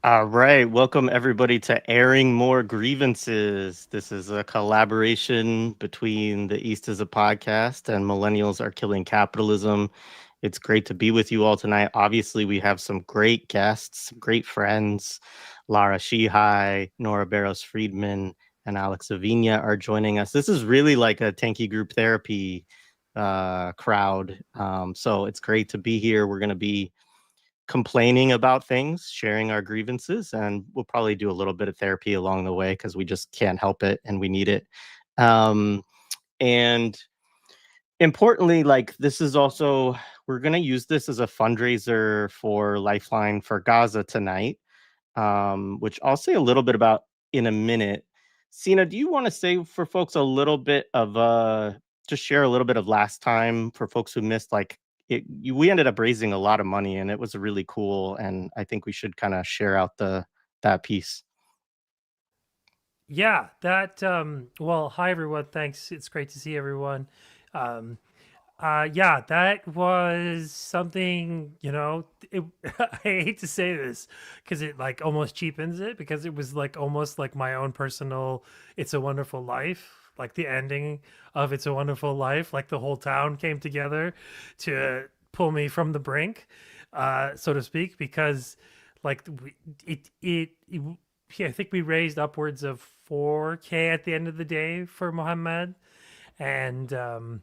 All right, welcome everybody to Airing More Grievances. This is a collaboration between the East is a Podcast and Millennials Are Killing Capitalism. It's great to be with you all tonight. Obviously, we have some great guests, some great friends. Lara Sheehi, Nora Barrows-Friedman, and Alex Aviña are joining us. This is really like a tanky group therapy crowd. So it's great to be here. We're going to be complaining about things, sharing our grievances, and we'll probably do a little bit of therapy along the way because we just can't help it and we need it. Um, and importantly, like this is also, we're going to use this as a fundraiser for Lifeline4Gaza tonight, which I'll say a little bit about in a minute. Sina, do you want to say for folks a little bit of just share a little bit of last time for folks who missed we ended up raising a lot of money and it was really cool, and I think we should kind of share out that piece. Yeah, well, hi everyone. Thanks. It's great to see everyone. Um yeah, that was something, I hate to say this because it like almost cheapens it because it was like almost like my own personal It's a Wonderful Life, like the ending of It's a Wonderful Life, like the whole town came together to pull me from the brink, so to speak, because like it yeah, I think we raised upwards of 4K at the end of the day for Mohammed. And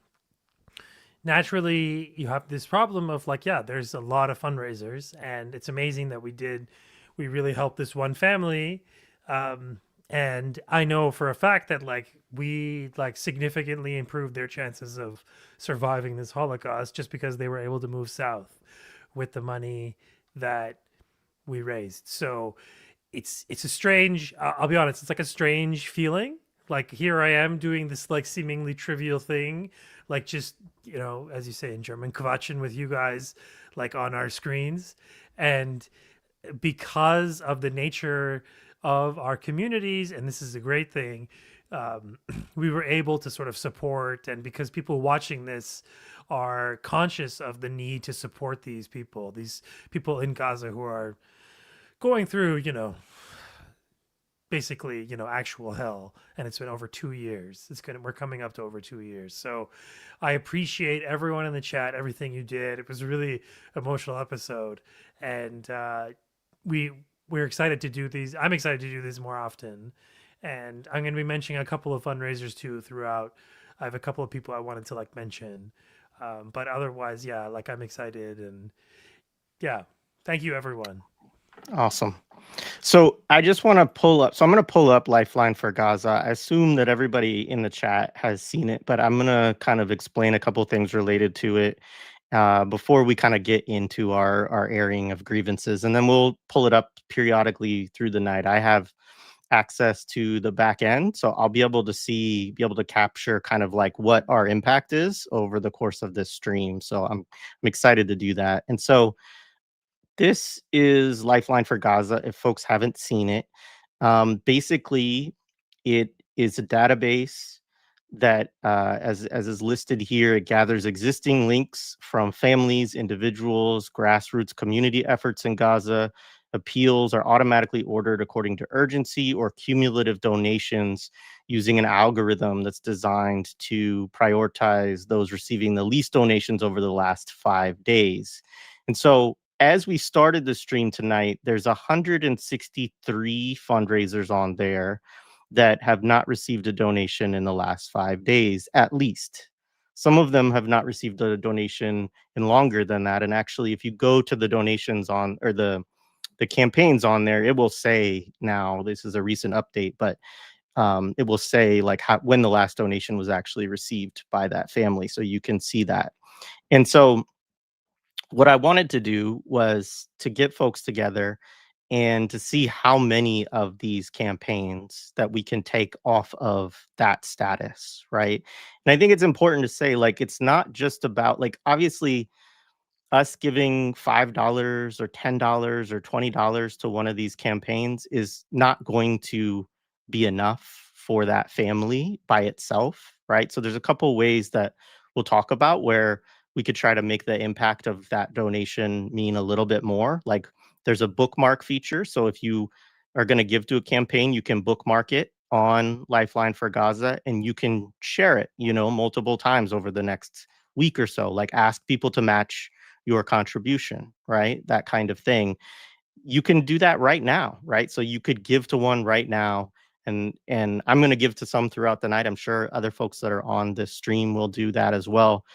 naturally, you have this problem of like, yeah, there's a lot of fundraisers, and it's amazing that we really helped this one family. And I know for a fact that like we like significantly improved their chances of surviving this Holocaust just because they were able to move south with the money that we raised. So it's a strange. I'll be honest. It's like a strange feeling. Like here I am doing this like seemingly trivial thing, like just as you say in German, quatschen with you guys, like on our screens, and because of the nature of our communities, and this is a great thing, we were able to sort of support, and because people watching this are conscious of the need to support these people in Gaza who are going through, basically, actual hell. And it's been over 2 years. We're coming up to over 2 years. So I appreciate everyone in the chat, everything you did. It was a really emotional episode. And we we're excited to do these. I'm excited to do these more often. And I'm going to be mentioning a couple of fundraisers too throughout. I have a couple of people I wanted to like mention. But otherwise, yeah, like I'm excited, and yeah, thank you everyone. Awesome. So I just want to pull up. So I'm going to pull up Lifeline4Gaza. I assume that everybody in the chat has seen it, but I'm going to kind of explain a couple things related to it before we kind of get into our airing of grievances, and then we'll pull it up periodically through the night. I have access to the back end, so I'll be able to capture kind of like what our impact is over the course of this stream. So I'm excited to do that. And so this is Lifeline4Gaza, if folks haven't seen it. Basically, it is a database that, as is listed here, it gathers existing links from families, individuals, grassroots community efforts in Gaza. Appeals are automatically ordered according to urgency or cumulative donations using an algorithm that's designed to prioritize those receiving the least donations over the last 5 days. And so as we started the stream tonight, there's 163 fundraisers on there that have not received a donation in the last 5 days, at least. Some of them have not received a donation in longer than that. And actually, if you go to the donations on, or the campaigns on there, it will say now, this is a recent update, but it will say like when the last donation was actually received by that family. So you can see that. And so what I wanted to do was to get folks together and to see how many of these campaigns that we can take off of that status, right? And I think it's important to say, like, it's not just about, like, obviously us giving $5 or $10 or $20 to one of these campaigns is not going to be enough for that family by itself, right? So there's a couple ways that we'll talk about where we could try to make the impact of that donation mean a little bit more. Like There's a bookmark feature. So if you are going to give to a campaign, you can bookmark it on Lifeline for Gaza, and you can share it, multiple times over the next week or so. Like, ask people to match your contribution, right? That kind of thing. You can do that right now, right? So you could give to one right now, and I'm going to give to some throughout the night. I'm sure other folks that are on this stream will do that as well.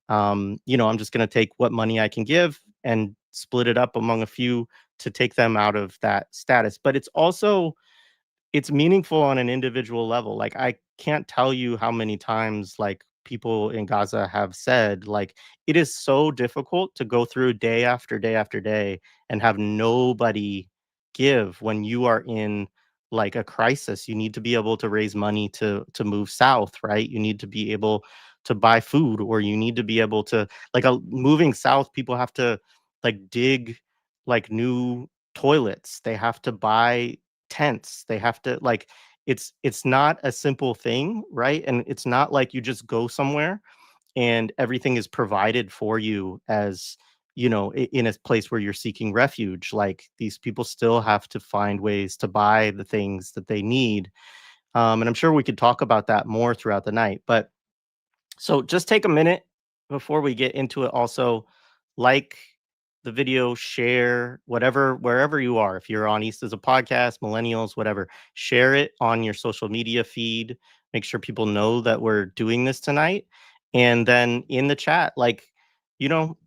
I'm just going to take what money I can give and split it up among a few to take them out of that status. But it's meaningful on an individual level. Like, I can't tell you how many times, like, people in Gaza have said, like, it is so difficult to go through day after day after day and have nobody give when you are in, like, a crisis. You need to be able to raise money to move south, right? You need to be able to buy food, or you need to be able to, like, moving south, people have to, like, dig, like, new toilets. They have to buy tents. They have to, like, it's not a simple thing, right? And it's not like you just go somewhere and everything is provided for you as, in a place where you're seeking refuge. Like, these people still have to find ways to buy the things that they need. And I'm sure we could talk about that more throughout the night. But so just take a minute before we get into it. Also, like the video, share, whatever, wherever you are. If you're on East as a podcast, millennials, whatever, share it on your social media feed. Make sure people know that we're doing this tonight. And then in the chat, like, you know,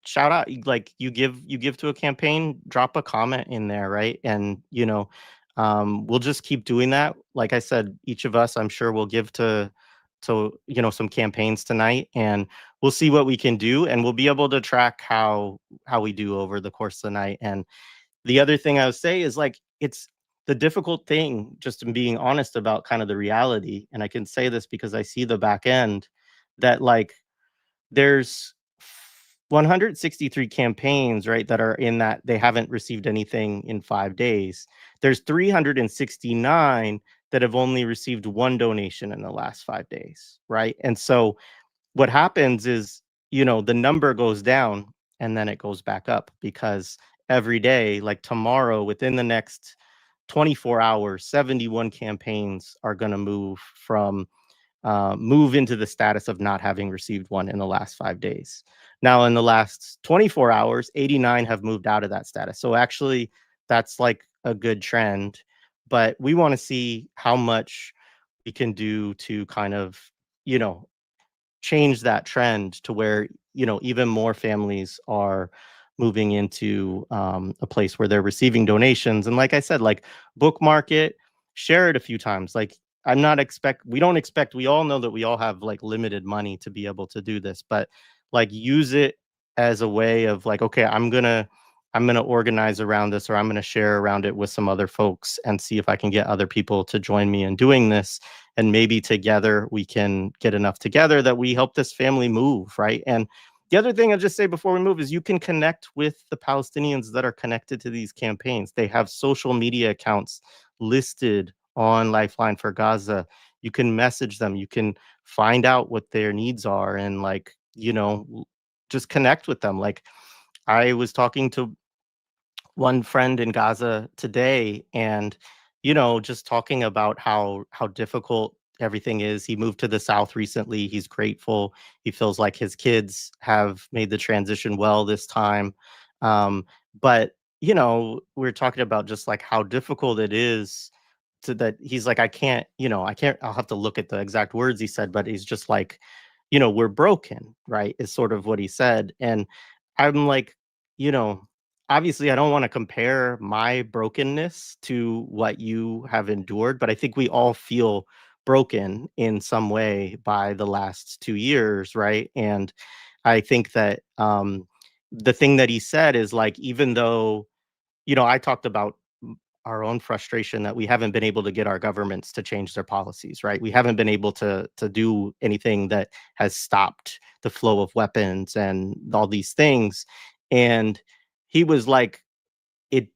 shout out, like, you give to a campaign, drop a comment in there, right? And we'll just keep doing that. Like I said, each of us, I'm sure, will give to some campaigns tonight, and we'll see what we can do, and we'll be able to track how we do over the course of the night. And the other thing I would say is, like, it's the difficult thing, just in being honest about kind of the reality, and I can say this because I see the back end, that, like, there's 163 campaigns, right, that are in that they haven't received anything in 5 days. There's 369 that have only received one donation in the last 5 days, right? And so what happens is, the number goes down and then it goes back up, because every day, like tomorrow, within the next 24 hours, 71 campaigns are going to move into the status of not having received one in the last 5 days. Now, in the last 24 hours, 89 have moved out of that status. So actually, that's like a good trend. But we want to see how much we can do to kind of, change that trend to where, even more families are moving into a place where they're receiving donations. And like I said, like, bookmark it, share it a few times. Like, we all know that we all have, like, limited money to be able to do this, but, like, use it as a way of, like, okay, I'm gonna organize around this, or I'm gonna share around it with some other folks and see if I can get other people to join me in doing this. And maybe together we can get enough together that we help this family move, right? And the other thing I'll just say before we move is, you can connect with the Palestinians that are connected to these campaigns. They have social media accounts listed on Lifeline for Gaza. You can message them. You can find out what their needs are, and, like, just connect with them. Like, I was talking to one friend in Gaza today, and just talking about how difficult everything is. He moved to the South recently. He's grateful. He feels like his kids have made the transition well this time. But we're talking about just, like, how difficult it is to that. He's like, I can't, I'll have to look at the exact words he said, but he's just like, we're broken, right? Is sort of what he said. And I'm like, you know, obviously I don't want to compare my brokenness to what you have endured, but I think we all feel broken in some way by the last 2 years, right? And I think that the thing that he said is, like, even though, I talked about our own frustration that we haven't been able to get our governments to change their policies, right? We haven't been able to do anything that has stopped the flow of weapons and all these things. And he was like, it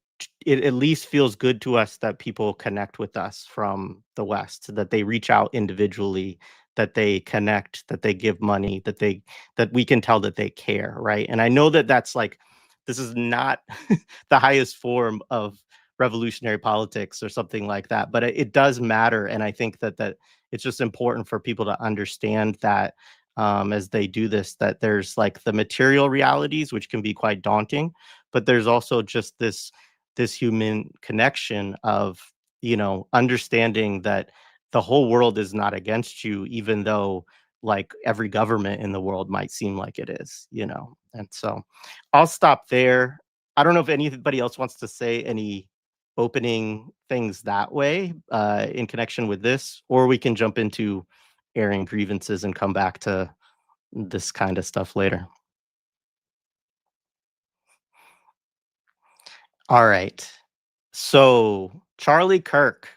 it at least feels good to us that people connect with us from the West, that they reach out individually, that they connect, that they give money, that we can tell that they care, right? And I know that that's, like, this is not the highest form of revolutionary politics or something like that, but it does matter. And I think that it's just important for people to understand that, as they do this, that there's like the material realities, which can be quite daunting, but there's also just this human connection of, understanding that the whole world is not against you, even though like every government in the world might seem like it is. And so I'll stop there. I don't know if anybody else wants to say any opening things that way, in connection with this, or we can jump into airing grievances and come back to this kind of stuff later. All right. So Charlie Kirk.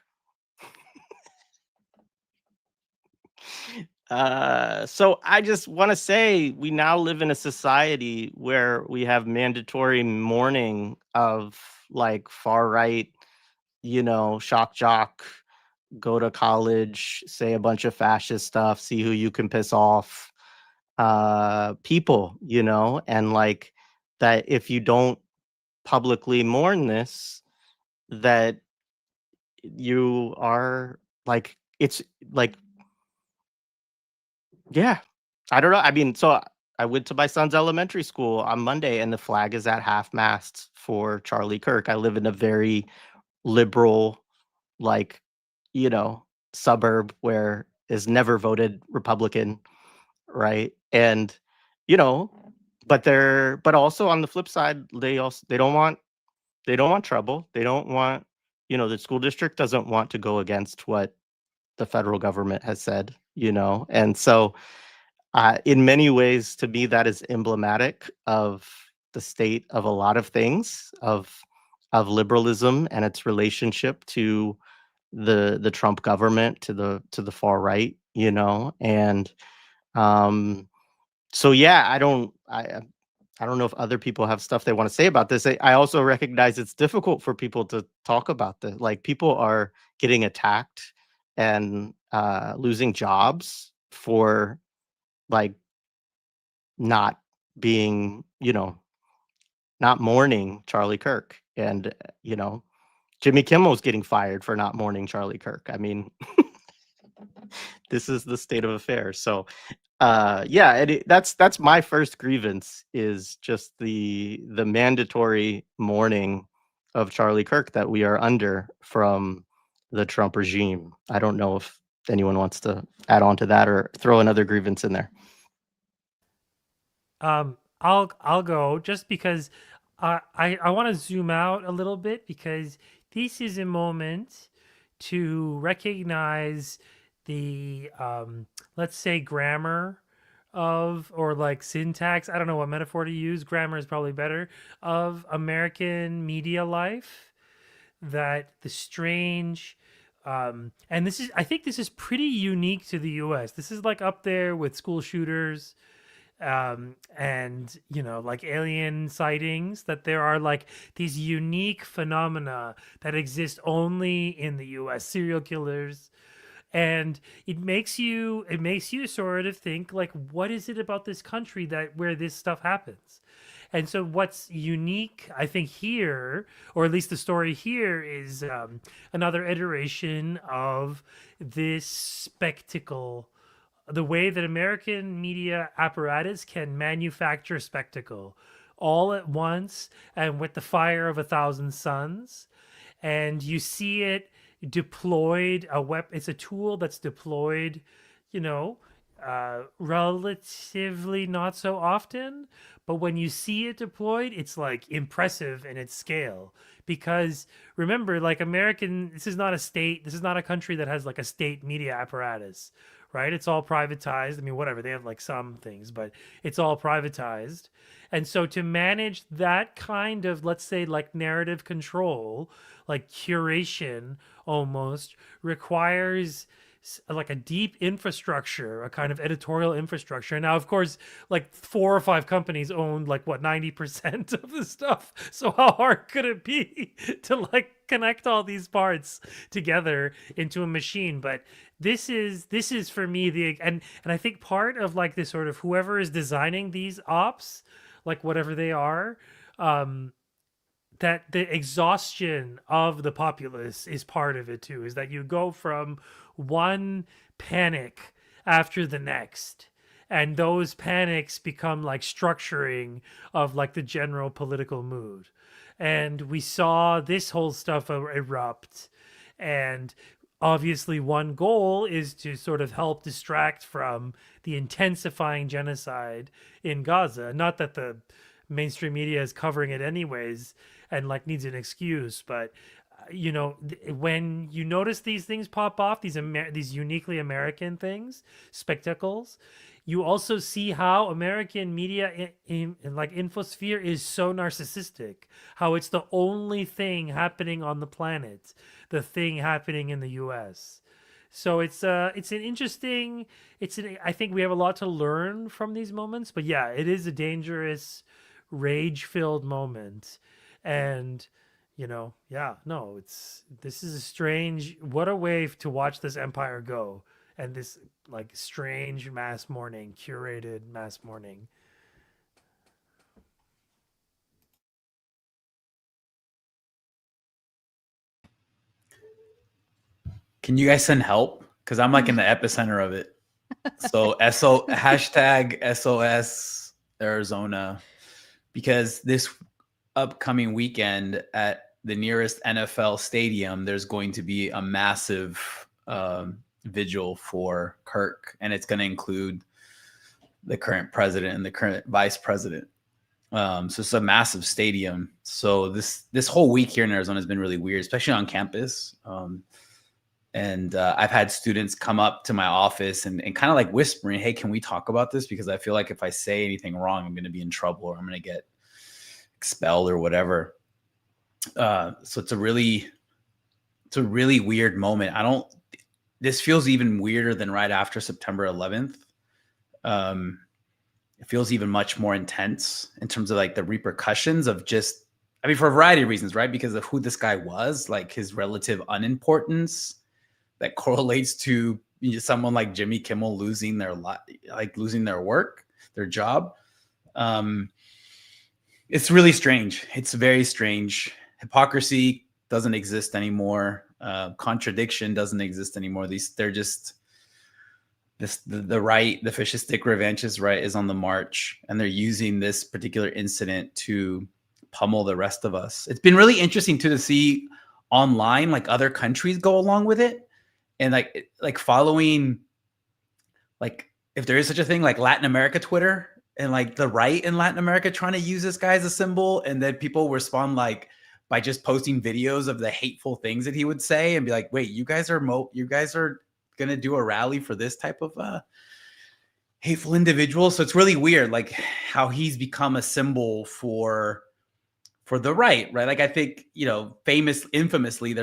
So I just want to say we now live in a society where we have mandatory mourning of like far right, shock jock, go to college, say a bunch of fascist stuff, see who you can piss off, people, and like that if you don't publicly mourn this, that you are like, it's like, yeah, I don't know. I mean, so I went to my son's elementary school on Monday and the flag is at half mast for Charlie Kirk. I live in a very liberal, like, you know, suburb where is never voted Republican, right? And, you know, but also on the flip side, they don't want trouble. They don't want, the school district doesn't want to go against what the federal government has said. And so, in many ways, to me, that is emblematic of the state of a lot of things, of liberalism and its relationship to the Trump government, to the far right. And um, so yeah, I don't know if other people have stuff they want to say about this. I also recognize it's difficult for people to talk about this. Like people are getting attacked and losing jobs for like not being, not mourning Charlie Kirk. And, Jimmy Kimmel's getting fired for not mourning Charlie Kirk. I mean, this is the state of affairs. So, yeah, that's my first grievance is just the mandatory mourning of Charlie Kirk that we are under from the Trump regime. I don't know if anyone wants to add on to that or throw another grievance in there. I'll go just because I want to zoom out a little bit because this is a moment to recognize the let's say grammar of or like syntax. I don't know what metaphor to use. Grammar is probably better of American media life. That the strange and this is I think this is pretty unique to the US. This is like up there with school shooters and like alien sightings, that there are like these unique phenomena that exist only in the US, serial killers. And it makes you sort of think like, what is it about this country that where this stuff happens? And so what's unique, I think, here, or at least the story here, is another iteration of this spectacle, the way that American media apparatus can manufacture spectacle all at once and with the fire of a thousand suns. And you see it deployed, it's a tool that's deployed, you know, relatively not so often. But when you see it deployed, it's like impressive in its scale. Because remember, like this is not a state, this is not a country that has like a state media apparatus, right? It's all privatized. I mean, whatever, they have like some things, but it's all privatized. And so to manage that kind of, let's say, like narrative control, like curation almost, requires like a deep infrastructure, a kind of editorial infrastructure. Now, of course, like 4 or 5 companies own like what 90% of the stuff. So how hard could it be to like connect all these parts together into a machine? But this is for me the and I think part of like this sort of whoever is designing these ops like whatever they are, um, that the exhaustion of the populace is part of it too. Is that you go from one panic after the next, and those panics become like structuring of like the general political mood. And we saw this whole stuff erupt, and obviously one goal is to sort of help distract from the intensifying genocide in Gaza. Not that the mainstream media is covering it anyways and like needs an excuse, but you know, when you notice these things pop off, these uniquely American things, spectacles, you also see how American media in like infosphere is so narcissistic, how it's the only thing happening on the planet, the thing happening in the US. So it's an interesting, I think we have a lot to learn from these moments, but yeah, it is a dangerous, rage-filled moment. And you know, yeah, no, this is a strange, what a way to watch this empire go, and this like strange mass mourning, curated mass mourning. Can you guys send help? Because I'm like in the epicenter of it. So hashtag SOS Arizona, because this upcoming weekend at the nearest NFL stadium, there's going to be a massive vigil for Kirk, and it's going to include the current president and the current vice president. So it's a massive stadium. So this whole week here in Arizona has been really weird, especially on campus. And I've had students come up to my office and kind of like whispering, hey, can we talk about this? Because I feel like if I say anything wrong, I'm going to be in trouble or I'm going to get expelled or whatever. So it's a really weird moment. This feels even weirder than right after September 11th. It feels even much more intense in terms of like the repercussions of just, I mean, for a variety of reasons, right? Because of who this guy was, like his relative unimportance that correlates to someone like Jimmy Kimmel losing their work, their job. It's really strange. It's very strange. Hypocrisy doesn't exist anymore. Contradiction doesn't exist anymore. They're just the right, the fascistic revanchist right is on the march, and they're using this particular incident to pummel the rest of us. It's been really interesting too to see online like other countries go along with it, and like following, like if there is such a thing, like Latin America Twitter, and like the right in Latin America trying to use this guy as a symbol, and then people respond like by just posting videos of the hateful things that he would say and be like, wait, you guys are gonna do a rally for this type of hateful individual? So it's really weird, like how he's become a symbol for the right? Like I think, you know, infamously, there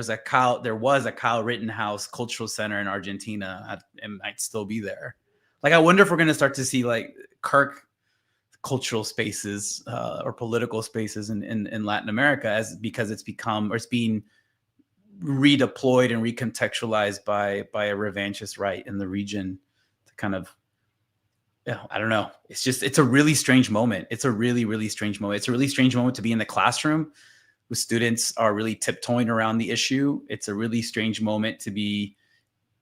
was a Kyle Rittenhouse Cultural Center in Argentina, and might still be there. Like I wonder if we're gonna start to see like Kirk cultural spaces or political spaces in Latin America, because it's become, or it's being redeployed and recontextualized by a revanchist right in the region to kind of, I don't know. It's a really strange moment. It's a really, really strange moment. It's a really strange moment to be in the classroom with students are really tiptoeing around the issue. It's a really strange moment to be,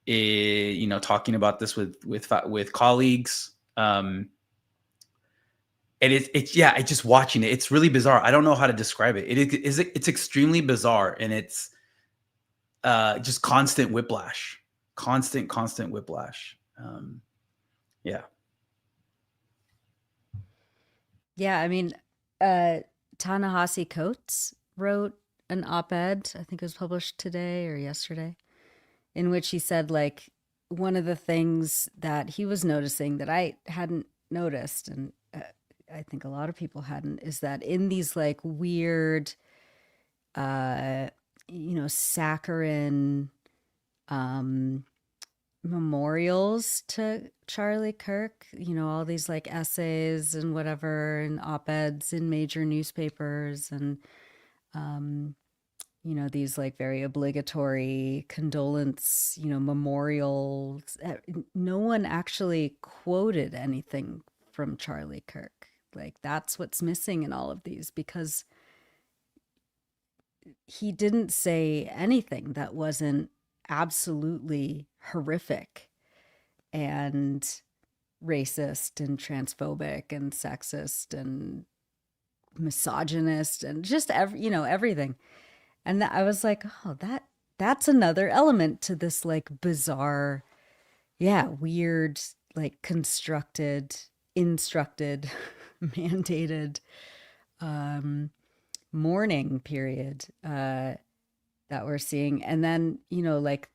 talking about this with colleagues. And it's just watching it. It's really bizarre. I don't know how to describe it. It's extremely bizarre, and it's just constant whiplash, constant whiplash. Yeah. Yeah, I mean, Ta-Nehisi Coates wrote an op-ed, I think it was published today or yesterday, in which he said, like, one of the things that he was noticing that I hadn't noticed, and I think a lot of people hadn't, is that in these, like, weird, saccharine memorials to Charlie Kirk, all these like essays and whatever, and op-eds in major newspapers, and these like very obligatory condolence, memorials. No one actually quoted anything from Charlie Kirk. Like that's what's missing in all of these, because he didn't say anything that wasn't absolutely horrific and racist and transphobic and sexist and misogynist and just everything. And I was like, oh, that's another element to this like bizarre, weird, like constructed, instructed, mandated mourning period that we're seeing. And then, like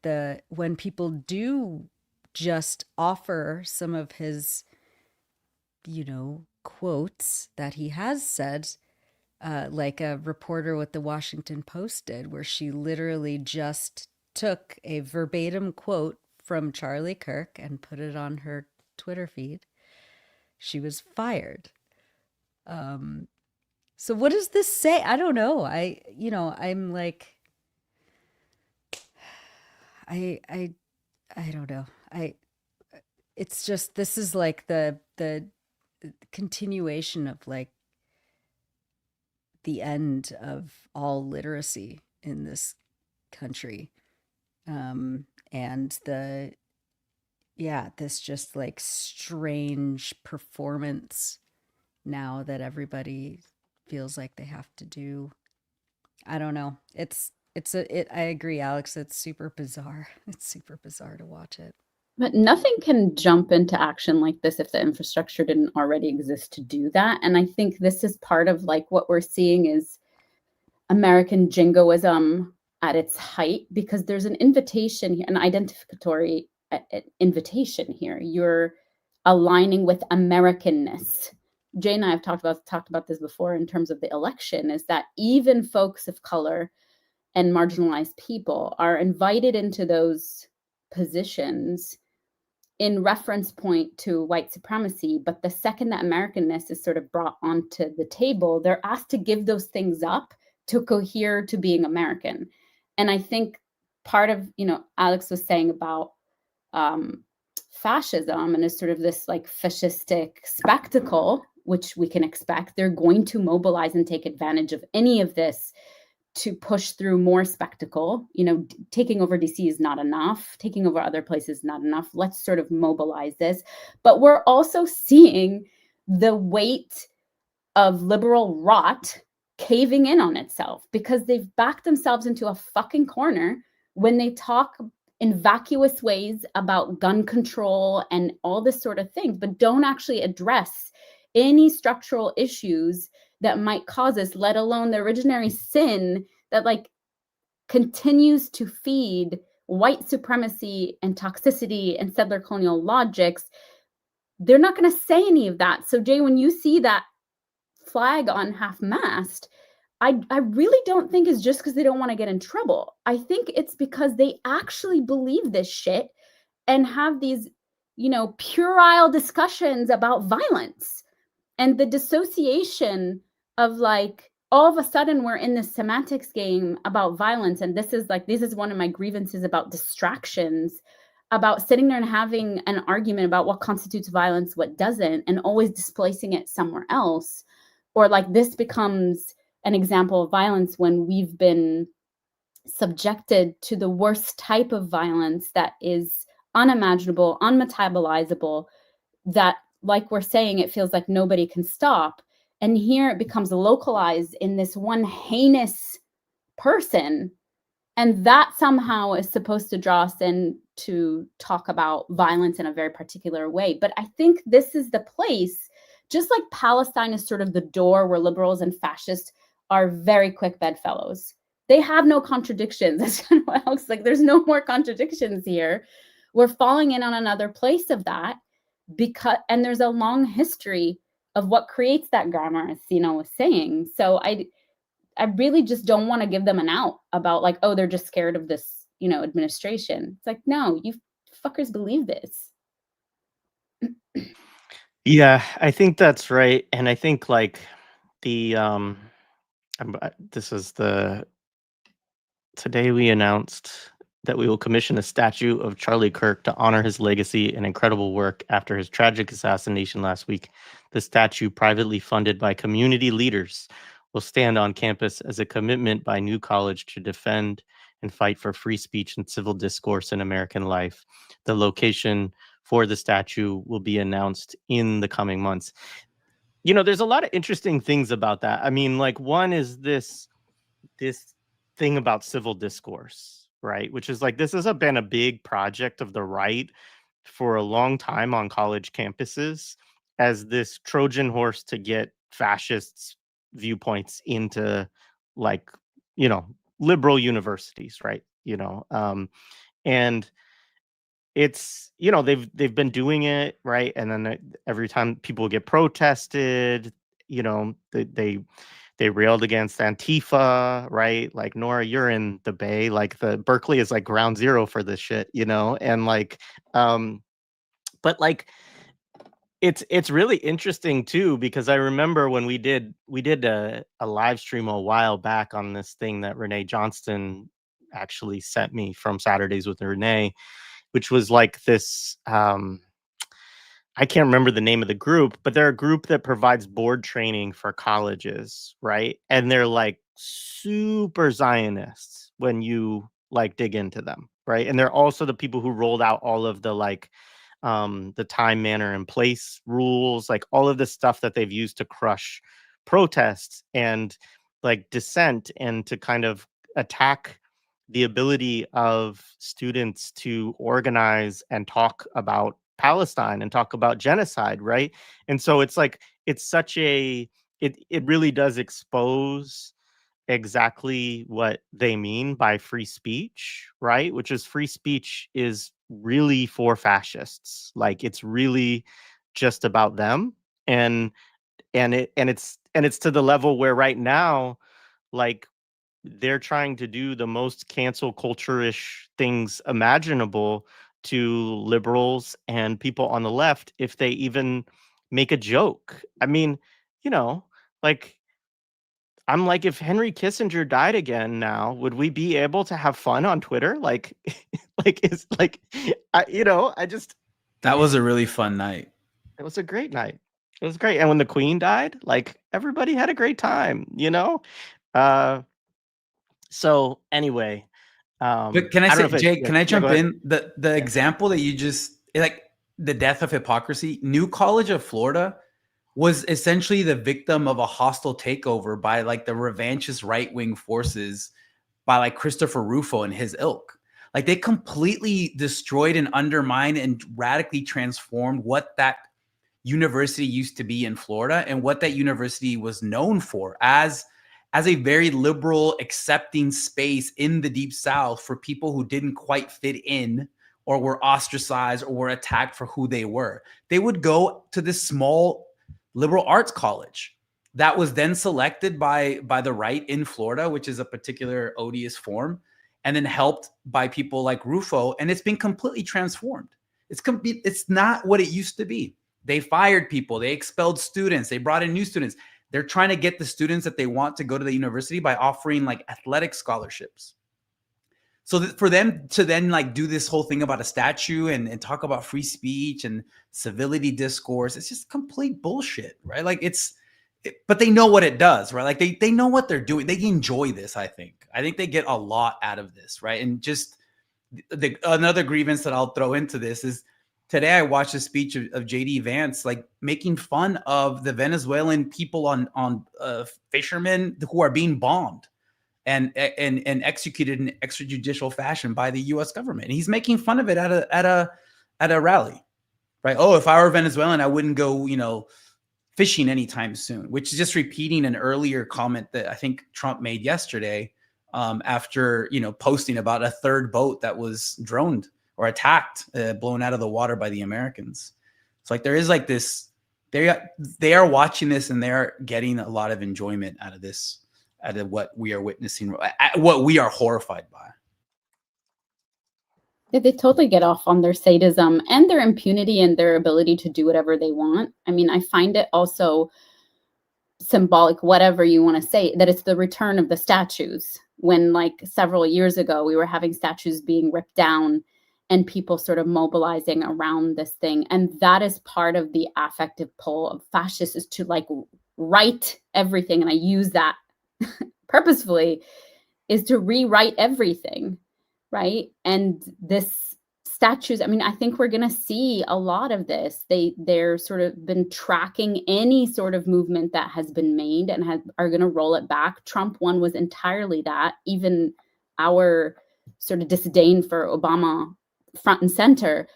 when people do just offer some of his, quotes that he has said, like a reporter with the Washington Post did, where she literally just took a verbatim quote from Charlie Kirk and put it on her Twitter feed. She was fired. So what does this say? I don't know. I'm like, I don't know. It's just, this is like the continuation of like the end of all literacy in this country. And this just like strange performance now that everybody feels like they have to do. I don't know. I agree, Alex. It's super bizarre. It's super bizarre to watch it. But nothing can jump into action like this if the infrastructure didn't already exist to do that. And I think this is part of like what we're seeing is American jingoism at its height, because there's an invitation, an identificatory invitation here. You're aligning with Americanness. Jay and I have talked about this before in terms of the election, is that even folks of color and marginalized people are invited into those positions in reference point to white supremacy. But the second that Americanness is sort of brought onto the table, they're asked to give those things up to cohere to being American. And I think part of, Alex was saying about fascism, and is sort of this like fascistic spectacle, which we can expect. They're going to mobilize and take advantage of any of this to push through more spectacle. Taking over DC is not enough. Taking over other places is not enough. Let's sort of mobilize this. But we're also seeing the weight of liberal rot caving in on itself, because they've backed themselves into a fucking corner when they talk in vacuous ways about gun control and all this sort of thing, but don't actually address any structural issues that might cause us, let alone the originary sin that like continues to feed white supremacy and toxicity and settler colonial logics. They're not going to say any of that. So Jay, when you see that flag on half-mast, I really don't think it's just because they don't want to get in trouble. I think it's because they actually believe this shit and have these, puerile discussions about violence. And the dissociation of like, all of a sudden we're in this semantics game about violence. And this is one of my grievances about distractions, about sitting there and having an argument about what constitutes violence, what doesn't, and always displacing it somewhere else. Or like this becomes an example of violence when we've been subjected to the worst type of violence that is unimaginable, unmetabolizable, that, like we're saying, it feels like nobody can stop. And here it becomes localized in this one heinous person. And that somehow is supposed to draw us in to talk about violence in a very particular way. But I think this is the place, just like Palestine is sort of the door where liberals and fascists are very quick bedfellows. They have no contradictions. That's kind of what Alex like. There's no more contradictions here. We're falling in on another place of that, and there's a long history of what creates that grammar, as Sina was saying. So I really just don't want to give them an out about like, oh, they're just scared of this, administration. It's like, no, you fuckers believe this. Yeah, I think that's right. And I think like today we announced that we will commission a statue of Charlie Kirk to honor his legacy and incredible work after his tragic assassination last week. The statue, privately funded by community leaders, will stand on campus as a commitment by New College to defend and fight for free speech and civil discourse in American life. The location for the statue will be announced in the coming months. You know, there's a lot of interesting things about that. I mean, like, one is this thing about civil discourse, right? Which is like, this has been a big project of the right for a long time on college campuses as this Trojan horse to get fascists' viewpoints into, like, you know, liberal universities, right? And it's, you know, they've been doing it, right? And then every time people get protested, you know, they railed against Antifa, right? Like, Nora, you're in the Bay, like the Berkeley is like ground zero for this shit, you know? And like, but like, it's really interesting too, because I remember when we did a live stream a while back on this thing that Renee Johnston actually sent me from Saturdays with Renee, which was like this, I can't remember the name of the group, but they're a group that provides board training for colleges, right? And they're like super Zionists when you like dig into them, right? And they're also the people who rolled out all of the like the time, manner, and place rules, like all of the stuff that they've used to crush protests and like dissent, and to kind of attack the ability of students to organize and talk about Palestine and talk about genocide, right? And so it's like, it's such a, it really does expose exactly what they mean by free speech, right? Which is, free speech is really for fascists. Like, it's really just about them. And it's to the level where right now, like, they're trying to do the most cancel culture-ish things imaginable to liberals and people on the left if they even make a joke. I mean, you know, like, I'm like, if Henry Kissinger died again now, would we be able to have fun on Twitter? Like, it's like, That was a really fun night. it was a great night. It was great. And when the Queen died, like, everybody had a great time, you know? So anyway, But can I don't know say, if Jake, can I go jump ahead. in? The example that you just, like, the death of hypocrisy, New College of Florida was essentially the victim of a hostile takeover by like the revanchist right-wing forces, by like Christopher Rufo and his ilk. Like, they completely destroyed and undermined and radically transformed what that university used to be in Florida and what that university was known for as a very liberal, accepting space in the Deep South for people who didn't quite fit in or were ostracized or were attacked for who they were. They would go to this small liberal arts college that was then selected by the right in Florida, which is a particular odious form, and then helped by people like Rufo, and it's been completely transformed. It's not what it used to be. They fired people, they expelled students, they brought in new students. They're trying to get the students that they want to go to the university by offering like athletic scholarships. So for them to then like do this whole thing about a statue and talk about free speech and civility discourse, it's just complete bullshit, right? Like, but they know what it does, right? Like, they know what they're doing. They enjoy this. I think they get a lot out of this, right? And just another grievance that I'll throw into this is, today I watched a speech of J.D. Vance, like, making fun of the Venezuelan people on fishermen who are being bombed and executed in extrajudicial fashion by the U.S. government. And he's making fun of it at a rally, right? Oh, if I were Venezuelan, I wouldn't go, fishing anytime soon, which is just repeating an earlier comment that I think Trump made yesterday after, posting about a third boat that was droned or attacked, blown out of the water by the Americans. So like, there is like this, they are watching this and they're getting a lot of enjoyment out of this, out of what we are witnessing, what we are horrified by. Yeah, they totally get off on their sadism and their impunity and their ability to do whatever they want. I mean, I find it also symbolic, whatever you want to say, that it's the return of the statues. When like several years ago, we were having statues being ripped down and people sort of mobilizing around this thing. And that is part of the affective pull of fascists, is to like write everything. And I use that purposefully, is to rewrite everything, right? And this statues, I mean, I think we're going to see a lot of this. They're sort of been tracking any sort of movement that has been made and are going to roll it back. Trump one was entirely that. Even our sort of disdain for Obama front and center,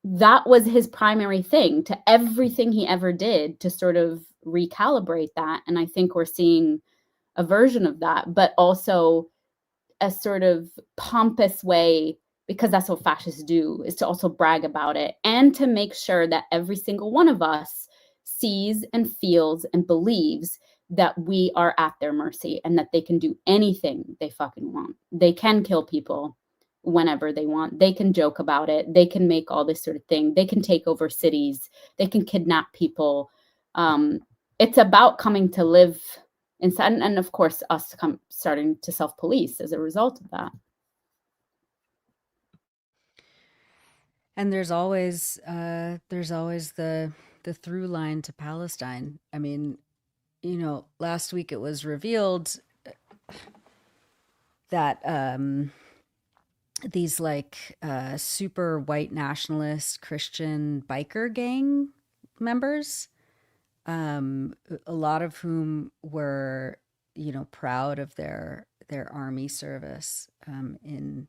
that was his primary thing to everything he ever did, to sort of recalibrate that. And I think we're seeing a version of that, but also a sort of pompous way, because that's what fascists do, is to also brag about it and to make sure that every single one of us sees and feels and believes that we are at their mercy and that they can do anything they fucking want. They can kill people whenever they want. They can joke about it. They can make all this sort of thing. They can take over cities. They can kidnap people. It's about coming to live inside, and of course us starting to self-police as a result of that. And there's always the through line to Palestine. I mean, you know, last week it was revealed that these like super white nationalist Christian biker gang members, a lot of whom were, you know, proud of their army service in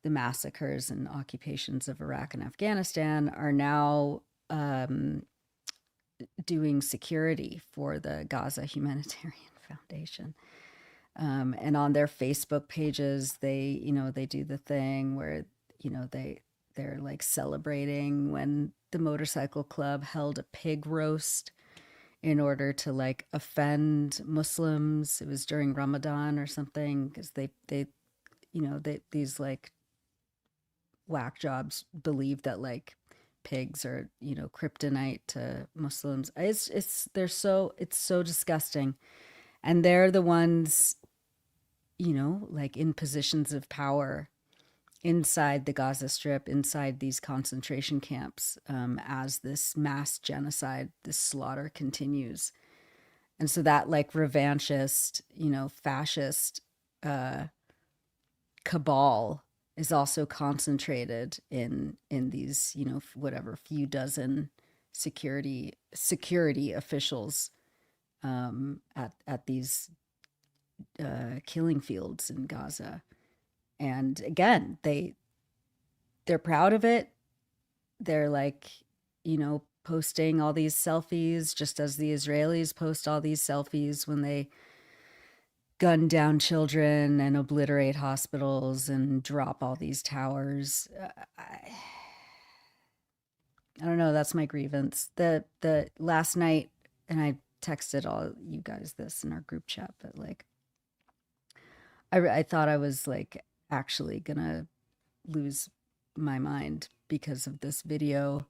the massacres and occupations of Iraq and Afghanistan, are now doing security for the Gaza Humanitarian Foundation. And on their Facebook pages, they do the thing where, you know, they're like celebrating when the motorcycle club held a pig roast in order to like offend Muslims. It was during Ramadan or something, because these like whack jobs believe that like pigs are, you know, kryptonite to Muslims. It's so disgusting. And they're the ones, you know, like in positions of power inside the Gaza Strip, inside these concentration camps, as this mass genocide, this slaughter continues. And so that like revanchist, you know, fascist cabal is also concentrated in these, you know, whatever few dozen security officials at these killing fields in Gaza. And again, they're proud of it. They're like, you know, posting all these selfies, just as the Israelis post all these selfies when they gun down children and obliterate hospitals and drop all these towers. I don't know. That's my grievance. The last night, and I texted all you guys this in our group chat, but like, I thought I was like actually gonna lose my mind because of this video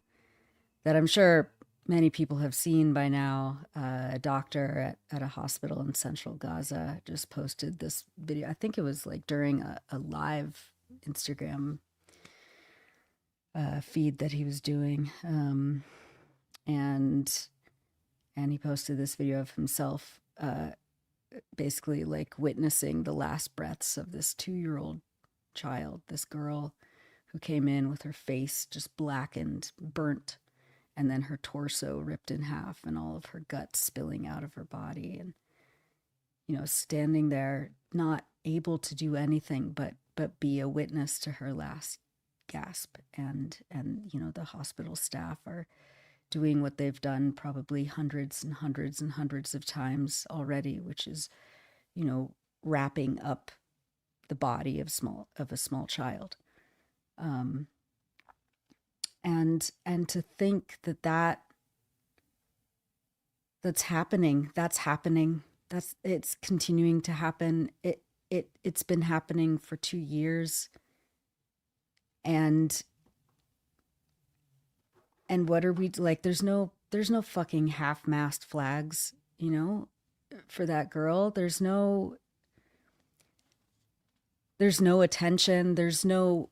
that I'm sure many people have seen by now. A doctor at a hospital in central Gaza just posted this video. I think it was like during a live Instagram feed that he was doing. And he posted this video of himself basically like witnessing the last breaths of this 2-year-old child, this girl who came in with her face just blackened, burnt, and then her torso ripped in half and all of her guts spilling out of her body. And, you know, standing there, not able to do anything but be a witness to her last gasp. And, you know, the hospital staff are doing what they've done probably hundreds and hundreds and hundreds of times already, which is, you know, wrapping up the body of a small child. And to think that's happening, it's continuing to happen. It's been happening for 2 years. And what are we like? There's no fucking half-mast flags, you know, for that girl. There's no there's no attention, there's nothing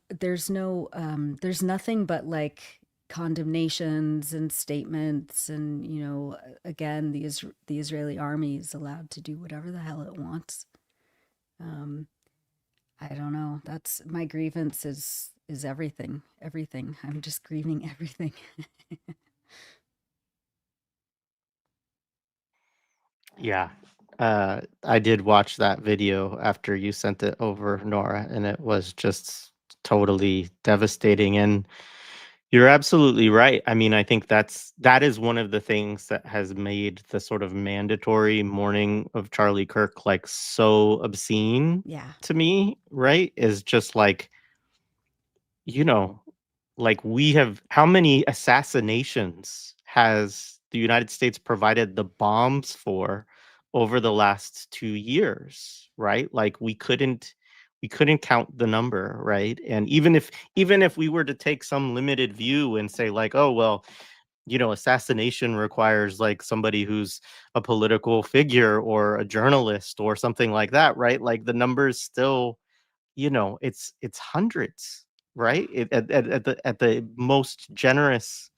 but like condemnations and statements, and again, the Israeli army is allowed to do whatever the hell it wants. I don't know. That's my grievance is everything. Everything. I'm just grieving everything. Yeah. I did watch that video after you sent it over, Nora, and it was just totally devastating. And you're absolutely right. I mean, I think that is one of the things that has made the sort of mandatory mourning of Charlie Kirk like so obscene Yeah. to me, right? Is just like, you know, like we have how many assassinations has the United States provided the bombs for over the last 2 years, right? Like we couldn't count the number, right? And even if we were to take some limited view and say like, oh well, assassination requires like somebody who's a political figure or a journalist or something like that, right? Like the numbers still, it's hundreds, right? At the most generous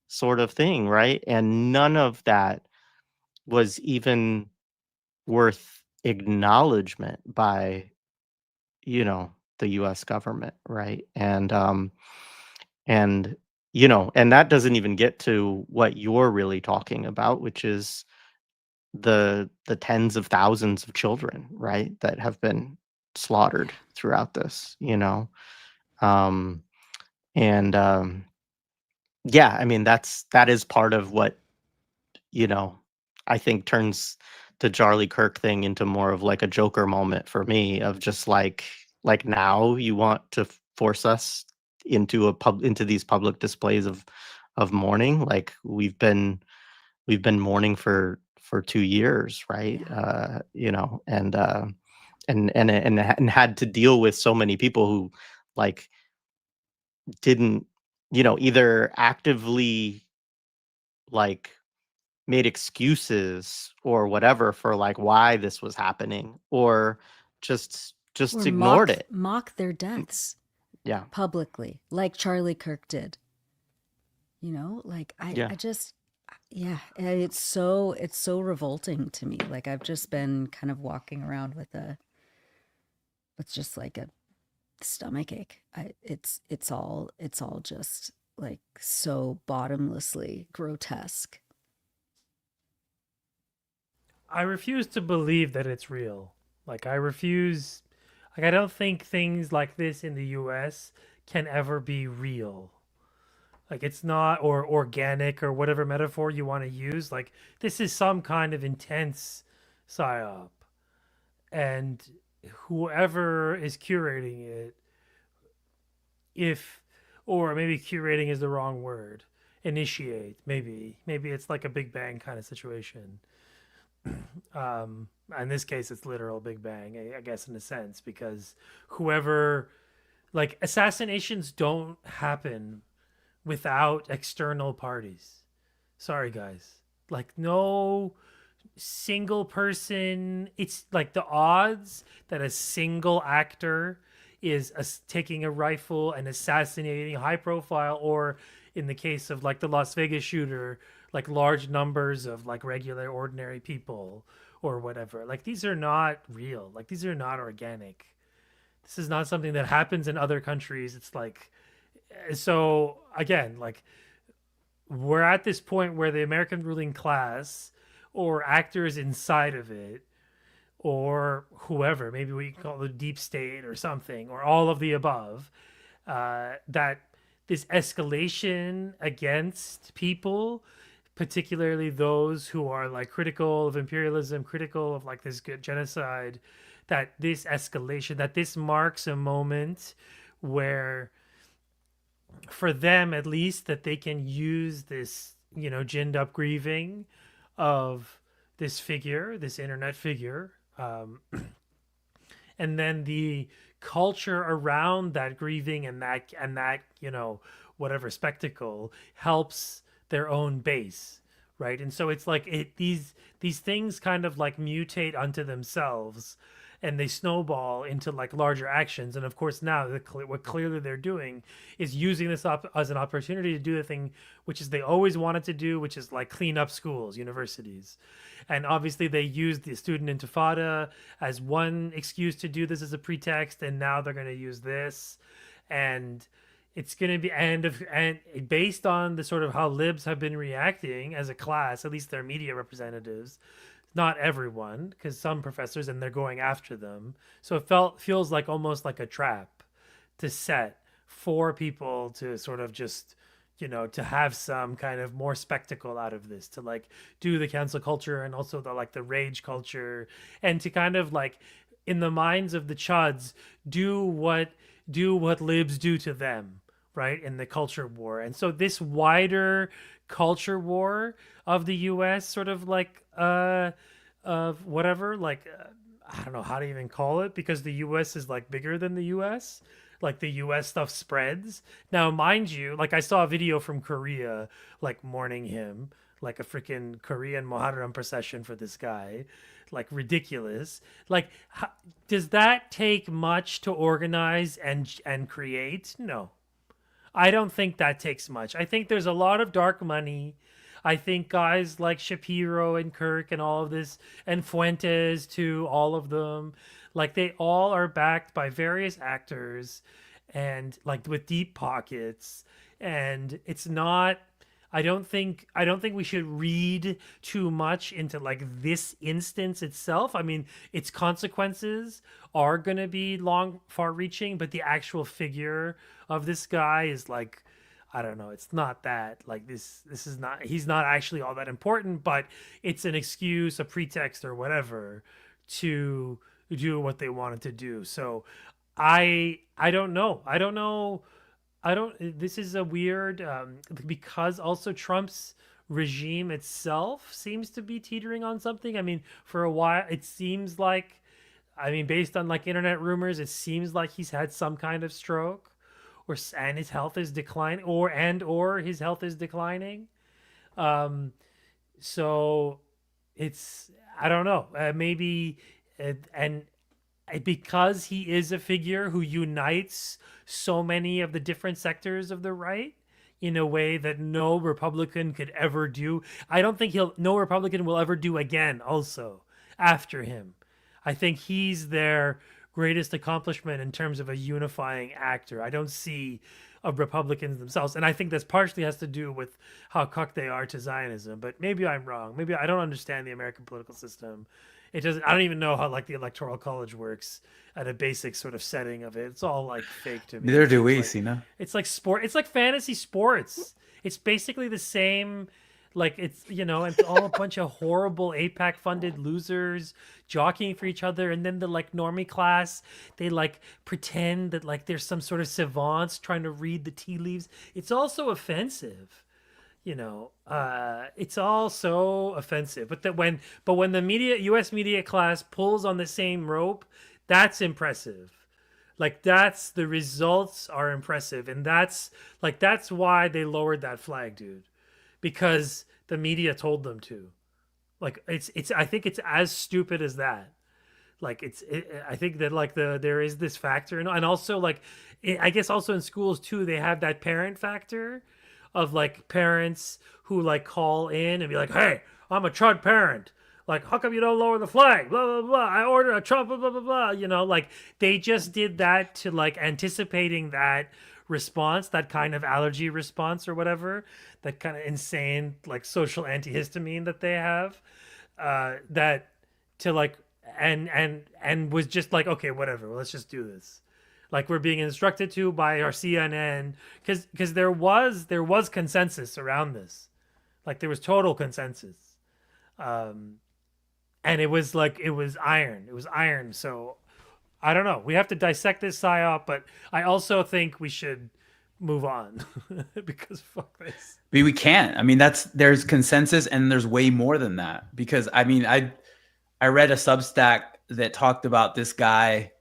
sort of thing, right? And none of that was even worth acknowledgement by, the US government, right? And that doesn't even get to what you're really talking about, which is the tens of thousands of children, right, that have been slaughtered throughout this, um and yeah, I mean that is part of what, you know I think turns the Charlie Kirk thing into more of like a Joker moment for me, of just like now you want to force us into these public displays of mourning, like we've been mourning for 2 years, right? Yeah. And had to deal with so many people who like didn't, either actively like made excuses or whatever for like why this was happening, or just Or ignored it. mock their deaths Yeah. publicly, like Charlie Kirk did. Like Yeah. I just, yeah, it's so revolting to me. Like I've just been kind of walking around with just like a stomach ache. It's all just like so bottomlessly grotesque. I refuse to believe that it's real. Like I don't think things like this in the US can ever be real. Like it's not, or organic, or whatever metaphor you want to use. Like this is some kind of intense psyop. And whoever is curating it, if or maybe curating is the wrong word, initiate, maybe it's like a Big Bang kind of situation. In this case it's literal Big Bang, I guess, in a sense, because whoever, like, assassinations don't happen without external parties. Sorry guys, like no single person, it's like the odds that a single actor is taking a rifle and assassinating high profile, or in the case of like the Las Vegas shooter, like large numbers of like regular ordinary people or whatever, like these are not real, like these are not organic. This is not something that happens in other countries. It's like, so again, like we're at this point where the American ruling class or actors inside of it, or whoever, maybe we can call it the deep state or something, or all of the above, that this escalation against people, particularly those who are like critical of imperialism, critical of like this good genocide, that this escalation, that this marks a moment where, for them at least, that they can use this, ginned up grieving of this figure, this internet figure, and then the culture around that grieving and that whatever spectacle helps their own base, right? And so it's like these things kind of like mutate unto themselves, and they snowball into like larger actions. And of course now what clearly they're doing is using this as an opportunity to do the thing which is they always wanted to do, which is like clean up schools, universities. And obviously they used the student intifada as one excuse to do this as a pretext, and now they're going to use this. And it's going to be and based on the sort of how libs have been reacting as a class, at least their media representatives, not everyone, because some professors, and they're going after them. So it feels like almost like a trap to set for people to sort of just, to have some kind of more spectacle out of this, to like do the cancel culture and also the like the rage culture, and to kind of like in the minds of the chuds do what libs do to them, right, in the culture war. And so this wider culture war of the US sort of like of whatever, like I don't know how to even call it, because the US is like bigger than the US. Like the US stuff spreads. Now, mind you, like I saw a video from Korea, like mourning him, like a freaking Korean Muharram procession for this guy, like ridiculous. Like, does that take much to organize and create? No, I don't think that takes much. I think there's a lot of dark money. I think guys like Shapiro and Kirk and all of this, and Fuentes too, all of them, like they all are backed by various actors and like with deep pockets. And it's not, I don't think we should read too much into like this instance itself. I mean, its consequences are going to be far reaching, but the actual figure of this guy is like, I don't know. It's not that like this is not, he's not actually all that important, but it's an excuse, a pretext or whatever to do what they wanted to do. So I don't know. This is a weird, because also Trump's regime itself seems to be teetering on something. I mean, for a while, it seems like, I mean, based on like internet rumors, it seems like he's had some kind of stroke, and his health is declining, or his health is declining. So it's, I don't know, maybe, and because he is a figure who unites so many of the different sectors of the right in a way that no Republican could ever do. I don't think no Republican will ever do again also after him. I think he's their greatest accomplishment in terms of a unifying actor. I don't see of Republicans themselves. And I think this partially has to do with how cucked they are to Zionism, but maybe I'm wrong. Maybe I don't understand the American political system. I don't even know how like the Electoral College works at a basic sort of setting of it. It's all like fake to me. Neither do we, like, Sina. It's like sport. It's like fantasy sports. It's basically the same. Like it's, it's all a bunch of horrible APAC funded losers jockeying for each other. And then the like normie class, they like pretend that like there's some sort of savants trying to read the tea leaves. It's also offensive. It's all so offensive. But when the US media class pulls on the same rope, that's impressive. Like that's, the results are impressive. And that's why they lowered that flag, dude. Because the media told them to. Like it's I think it's as stupid as that. Like I think that like there is this factor, and also like I guess also in schools too, they have that parent factor of like parents who like call in and be like, hey, I'm a Chud parent. Like, how come you don't lower the flag? Blah, blah, blah. I order a Trump, blah, blah, blah, blah. Like they just did that to like anticipating that response, that kind of allergy response or whatever, that kind of insane like social antihistamine that they have, that to like, and was just like, okay, whatever, well, let's just do this. Like we're being instructed to by our CNN, because there was consensus around this. Like there was total consensus. And it was iron. So I don't know. We have to dissect this psyop, but I also think we should move on because fuck this. We can't. I mean, there's consensus and there's way more than that, because I mean, I read a Substack that talked about this guy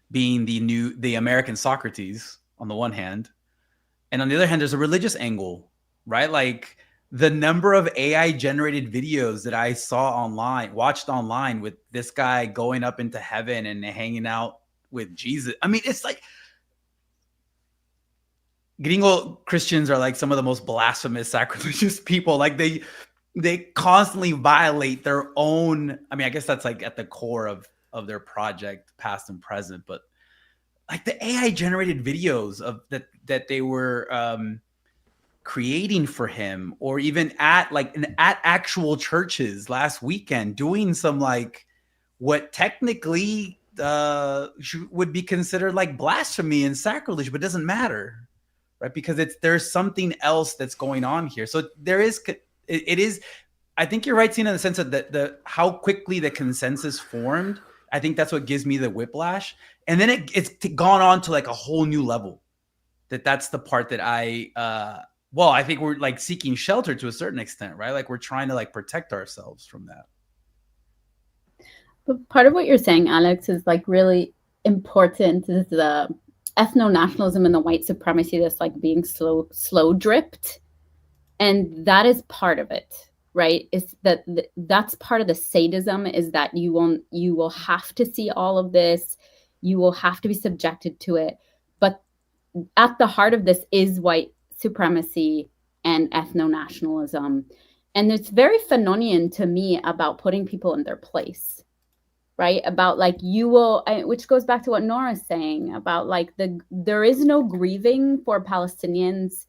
being the American Socrates on the one hand, and on the other hand, there's a religious angle, right? Like the number of AI generated videos that I watched online with this guy going up into heaven and hanging out with Jesus. I mean, it's like gringo Christians are like some of the most blasphemous, sacrilegious people. Like they constantly violate their own. I mean, I guess that's like at the core of their project, past and present. But like the AI generated videos of that they were creating for him, or even at actual churches last weekend, doing some like what technically would be considered like blasphemy and sacrilege, but it doesn't matter, right? Because there's something else that's going on here. So there is, it is. I think you're right, Sina, in the sense of the how quickly the consensus formed. I think that's what gives me the whiplash, and then it's gone on to like a whole new level. That's the part that I think we're like seeking shelter to a certain extent, right? Like we're trying to like protect ourselves from that. But part of what you're saying, Alex, is like really important, is the ethno-nationalism and the white supremacy that's like being slow dripped. And that is part of it, right? Is that's part of the sadism, is that you will have to see all of this. You will have to be subjected to it. But at the heart of this is white supremacy and ethno-nationalism. And it's very Fanonian to me about putting people in their place, right? About like which goes back to what Nora's saying about like there is no grieving for Palestinians,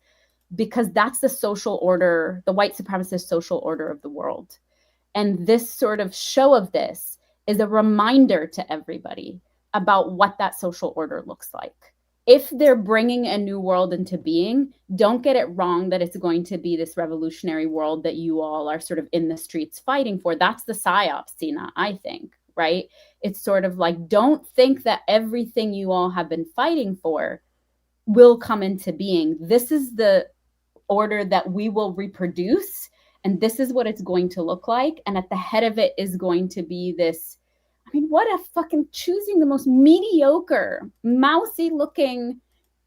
because that's the social order, the white supremacist social order of the world. And this sort of show of this is a reminder to everybody about what that social order looks like. If they're bringing a new world into being, don't get it wrong that it's going to be this revolutionary world that you all are sort of in the streets fighting for. That's the psyop, Sina, I think, right? It's sort of like, don't think that everything you all have been fighting for will come into being. This is the order that we will reproduce, and this is what it's going to look like. And at the head of it is going to be this, I mean, what a fucking choosing the most mediocre, mousy looking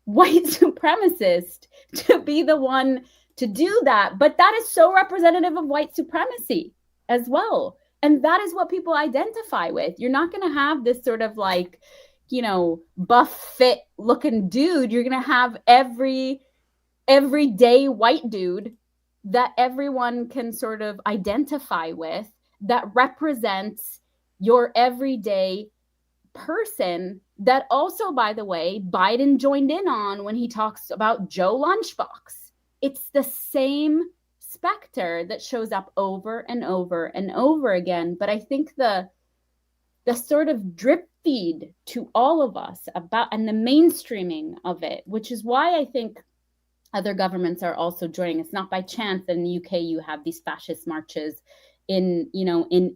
white supremacist to be the one to do that. But that is so representative of white supremacy as well. And that is what people identify with. You're not going to have this sort of like, you know, buff, fit looking dude. You're going to have everyday white dude that everyone can sort of identify with, that represents your everyday person, that also, by the way, Biden joined in on when he talks about Joe Lunchbox. It's the same specter that shows up over and over and over again. But I think the sort of drip feed to all of us about, and the mainstreaming of it, which is why I think other governments are also joining. It's not by chance that in the UK you have these fascist marches, in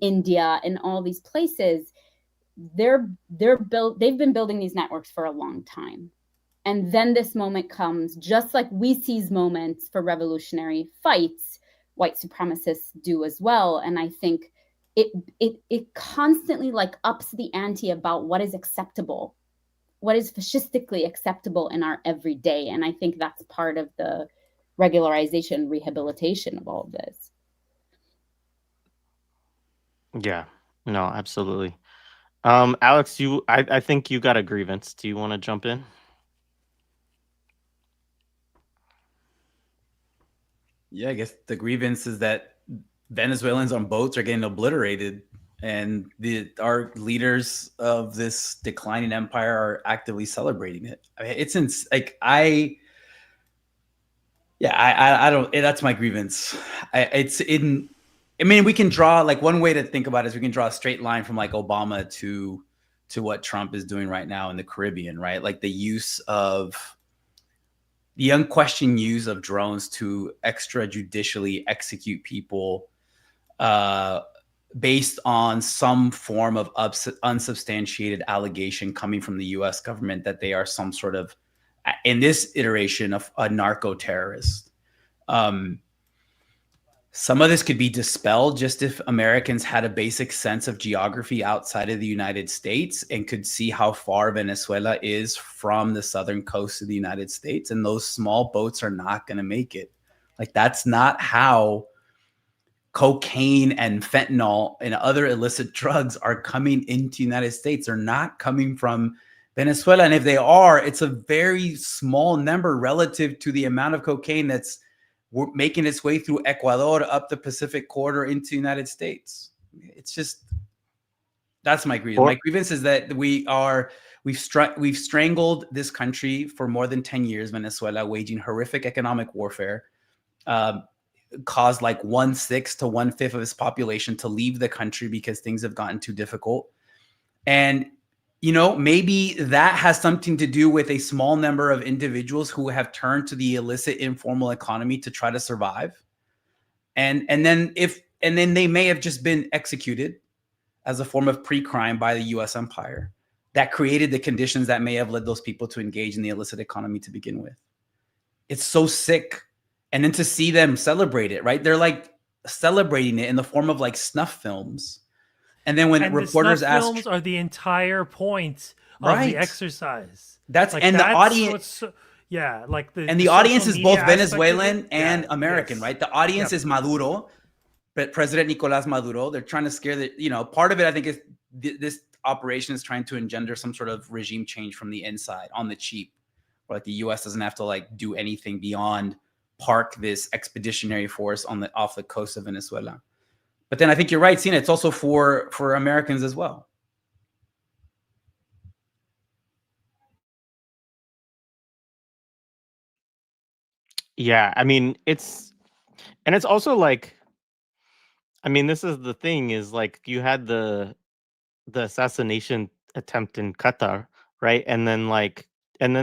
India, in all these places. They've been building these networks for a long time. And then this moment comes, just like we seize moments for revolutionary fights, white supremacists do as well. And I think it constantly like ups the ante about what is acceptable, what is fascistically acceptable in our everyday. And I think that's part of the regularization, rehabilitation of all of this. Yeah, no, absolutely. Alex, I think you got a grievance. Do you want to jump in? Yeah, I guess the grievance is that Venezuelans on boats are getting obliterated, and our leaders of this declining empire are actively celebrating it. I mean, I don't. That's my grievance. I mean, we can draw like one way to think about it is we can draw a straight line from like Obama to what Trump is doing right now in the Caribbean, right? Like the unquestioned use of drones to extrajudicially execute people based on some form of unsubstantiated allegation coming from the US government that they are some sort of, in this iteration, of a narco-terrorist. Some of this could be dispelled just if Americans had a basic sense of geography outside of the United States and could see how far Venezuela is from the southern coast of the United States. And those small boats are not going to make it, Like, that's not how cocaine and fentanyl and other illicit drugs are coming into the United States. They're not coming from Venezuela. And if they are, it's a very small number relative to the amount of cocaine that's making its way through Ecuador up the Pacific corridor into the United States. It's just, that's my grievance. My grievance is that we've strangled this country for more than 10 years, Venezuela, waging horrific economic warfare, caused like 1/6 to 1/5 of its population to leave the country because things have gotten too difficult. And, maybe that has something to do with a small number of individuals who have turned to the illicit informal economy to try to survive. And then they may have just been executed as a form of pre-crime by the US empire that created the conditions that may have led those people to engage in the illicit economy to begin with. It's so sick. And then to see them celebrate it, right? They're like celebrating it in the form of like snuff films. And then when reporters the ask, films are the entire point of the exercise. That's like, and that's the audience, the audience is both social media Venezuelan and American, right? The audience is Maduro, but President Nicolás Maduro. They're trying to scare part of it. I think is this operation is trying to engender some sort of regime change from the inside on the cheap, where like the U.S. doesn't have to like do anything beyond park this expeditionary force off the coast of Venezuela. But then I think you're right, Sina. It's also for Americans as well. Yeah, I mean, it's also like, I mean, this is the thing is like you had the assassination attempt in Qatar, right? And then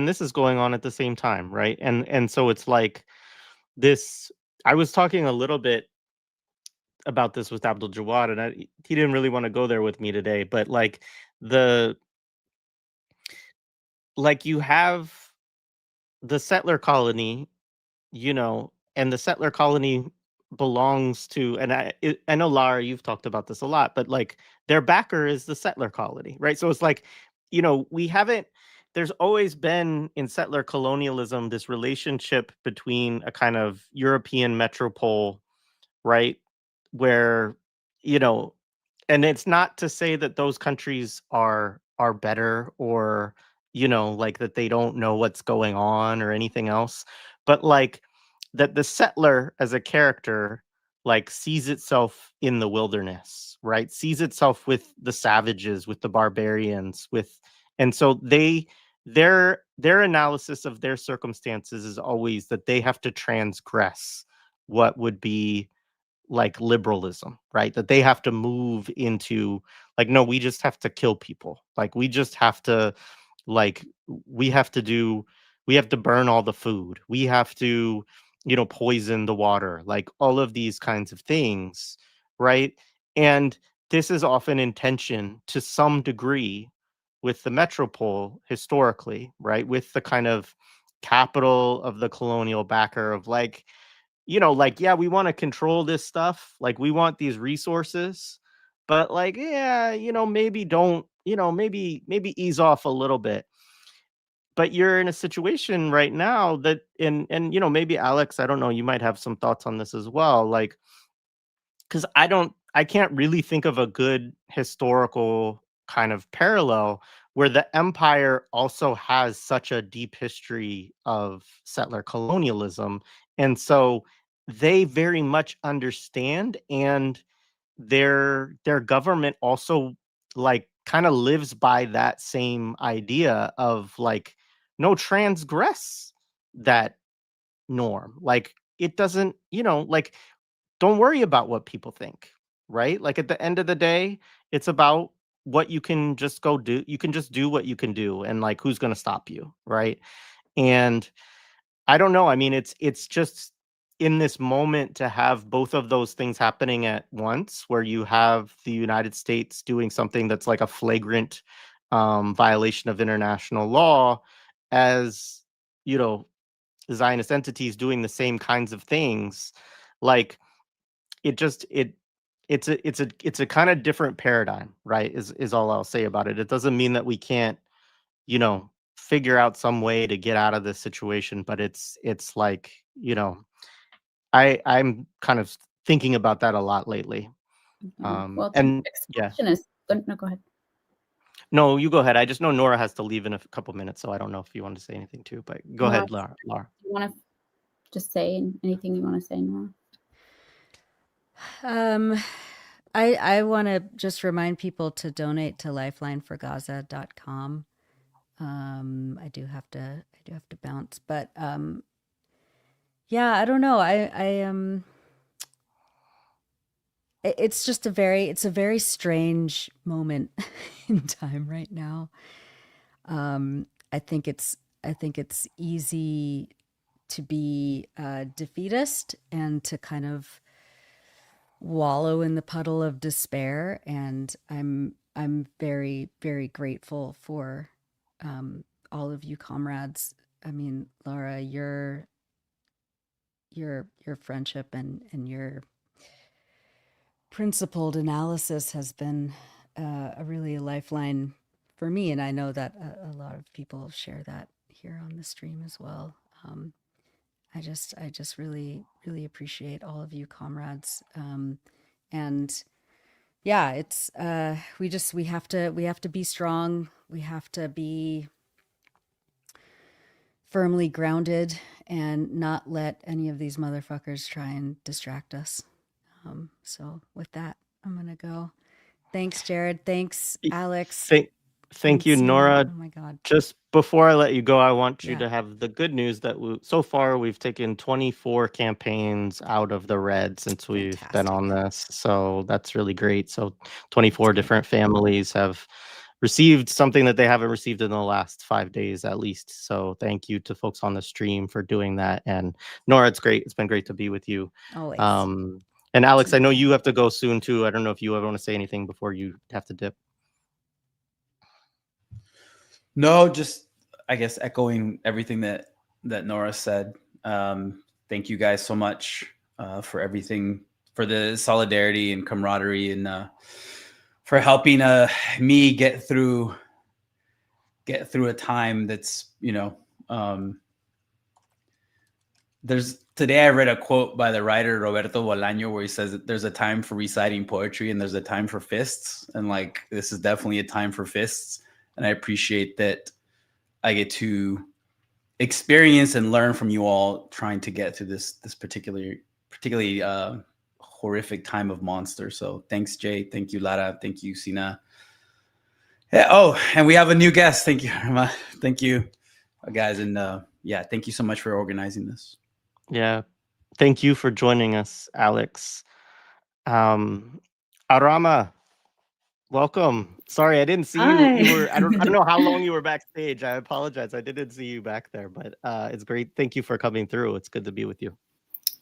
this is going on at the same time, right? And so it's like this. I was talking a little bit about this with Abdul Jawad, and he didn't really want to go there with me today, but like you have the settler colony, and the settler colony belongs to, and I know, Lara, you've talked about this a lot, but like their backer is the settler colony, right? So it's like, there's always been in settler colonialism this relationship between a kind of European metropole, right? Where, and it's not to say that those countries are better or, like that they don't know what's going on or anything else, but like that the settler as a character like sees itself in the wilderness, right? Sees itself with the savages, with the barbarians, and so their analysis of their circumstances is always that they have to transgress what would be like liberalism, right? That they have to move into like, no, we just have to kill people. Like we just have to like we have to burn all the food. We have to, poison the water, like all of these kinds of things, right? And this is often in tension to some degree with the metropole historically, right? With the kind of capital of the colonial backer of like, yeah, we want to control this stuff. Like we want these resources, but like, yeah, maybe don't, maybe ease off a little bit. But you're in a situation right now that, and maybe Alex, I don't know, you might have some thoughts on this as well. Like, because I can't really think of a good historical kind of parallel where the empire also has such a deep history of settler colonialism. And so they very much understand, and their government also like kind of lives by that same idea of like, no, transgress that norm. Like it doesn't, like don't worry about what people think, right? Like at the end of the day, it's about what you can just go do. You can just do what you can do, and like who's going to stop you, right? And I don't know. I mean, it's just in this moment to have both of those things happening at once, where you have the United States doing something that's like a flagrant violation of international law, as Zionist entities doing the same kinds of things, like it's a kind of different paradigm, right? Is all I'll say about it. It doesn't mean that we can't, figure out some way to get out of this situation, but it's like, I'm kind of thinking about that a lot lately. Well, And yeah, no, go ahead. no, you go ahead. I just know Nora has to leave in a couple minutes, so I don't know if you want to say anything too, but go Nora, ahead, Lara. do you want to just say anything you want to say, Nora? I want to just remind people to donate to Lifeline4Gaza.com. I do have to bounce, but yeah, I don't know. It's just a very strange moment in time right now. I think it's easy to be defeatist and to kind of wallow in the puddle of despair, and I'm very, very grateful for all of you comrades. I mean, Lara, your friendship and your principled analysis has been really a lifeline for me, and I know that a lot of people share that here on the stream as well. I just really, really appreciate all of you comrades. And yeah, it's we have to be strong. We have to be firmly grounded and not let any of these motherfuckers try and distract us. So with that, I'm gonna go. Thanks, Jared. Thanks, Alex. Thank you, Sina. Nora. Oh my God. Just before I let you go, I want you Yeah. to have the good news that so far we've taken 24 campaigns out of the red since we've been on this. So that's really great. So 24 different families have received something that they haven't received in the last 5 days at least. So thank you to folks on the stream for doing that. And Nora, it's great. It's been great to be with you. Always. And Alex, I know you have to go soon too. I don't know if you ever want to say anything before you have to dip. No, just I guess echoing everything that Nora said. Thank you guys so much for everything, for the solidarity and camaraderie, and for helping me get through a time that's, today I read a quote by the writer Roberto Bolaño where he says that there's a time for reciting poetry and there's a time for fists, and like this is definitely a time for fists. And I appreciate that I get to experience and learn from you all trying to get through this particularly horrific time of monster. So thanks, Jay. Thank you, Lara. Thank you, Sina. Yeah, oh, and we have a new guest. Thank you, Irma. Thank you, guys. And yeah, thank you so much for organizing this. Yeah. Thank you for joining us, Alex. Arama, welcome. Sorry, I didn't see you. You were I don't know how long you were backstage. I apologize. I didn't see you back there, but it's great. Thank you for coming through. It's good to be with you.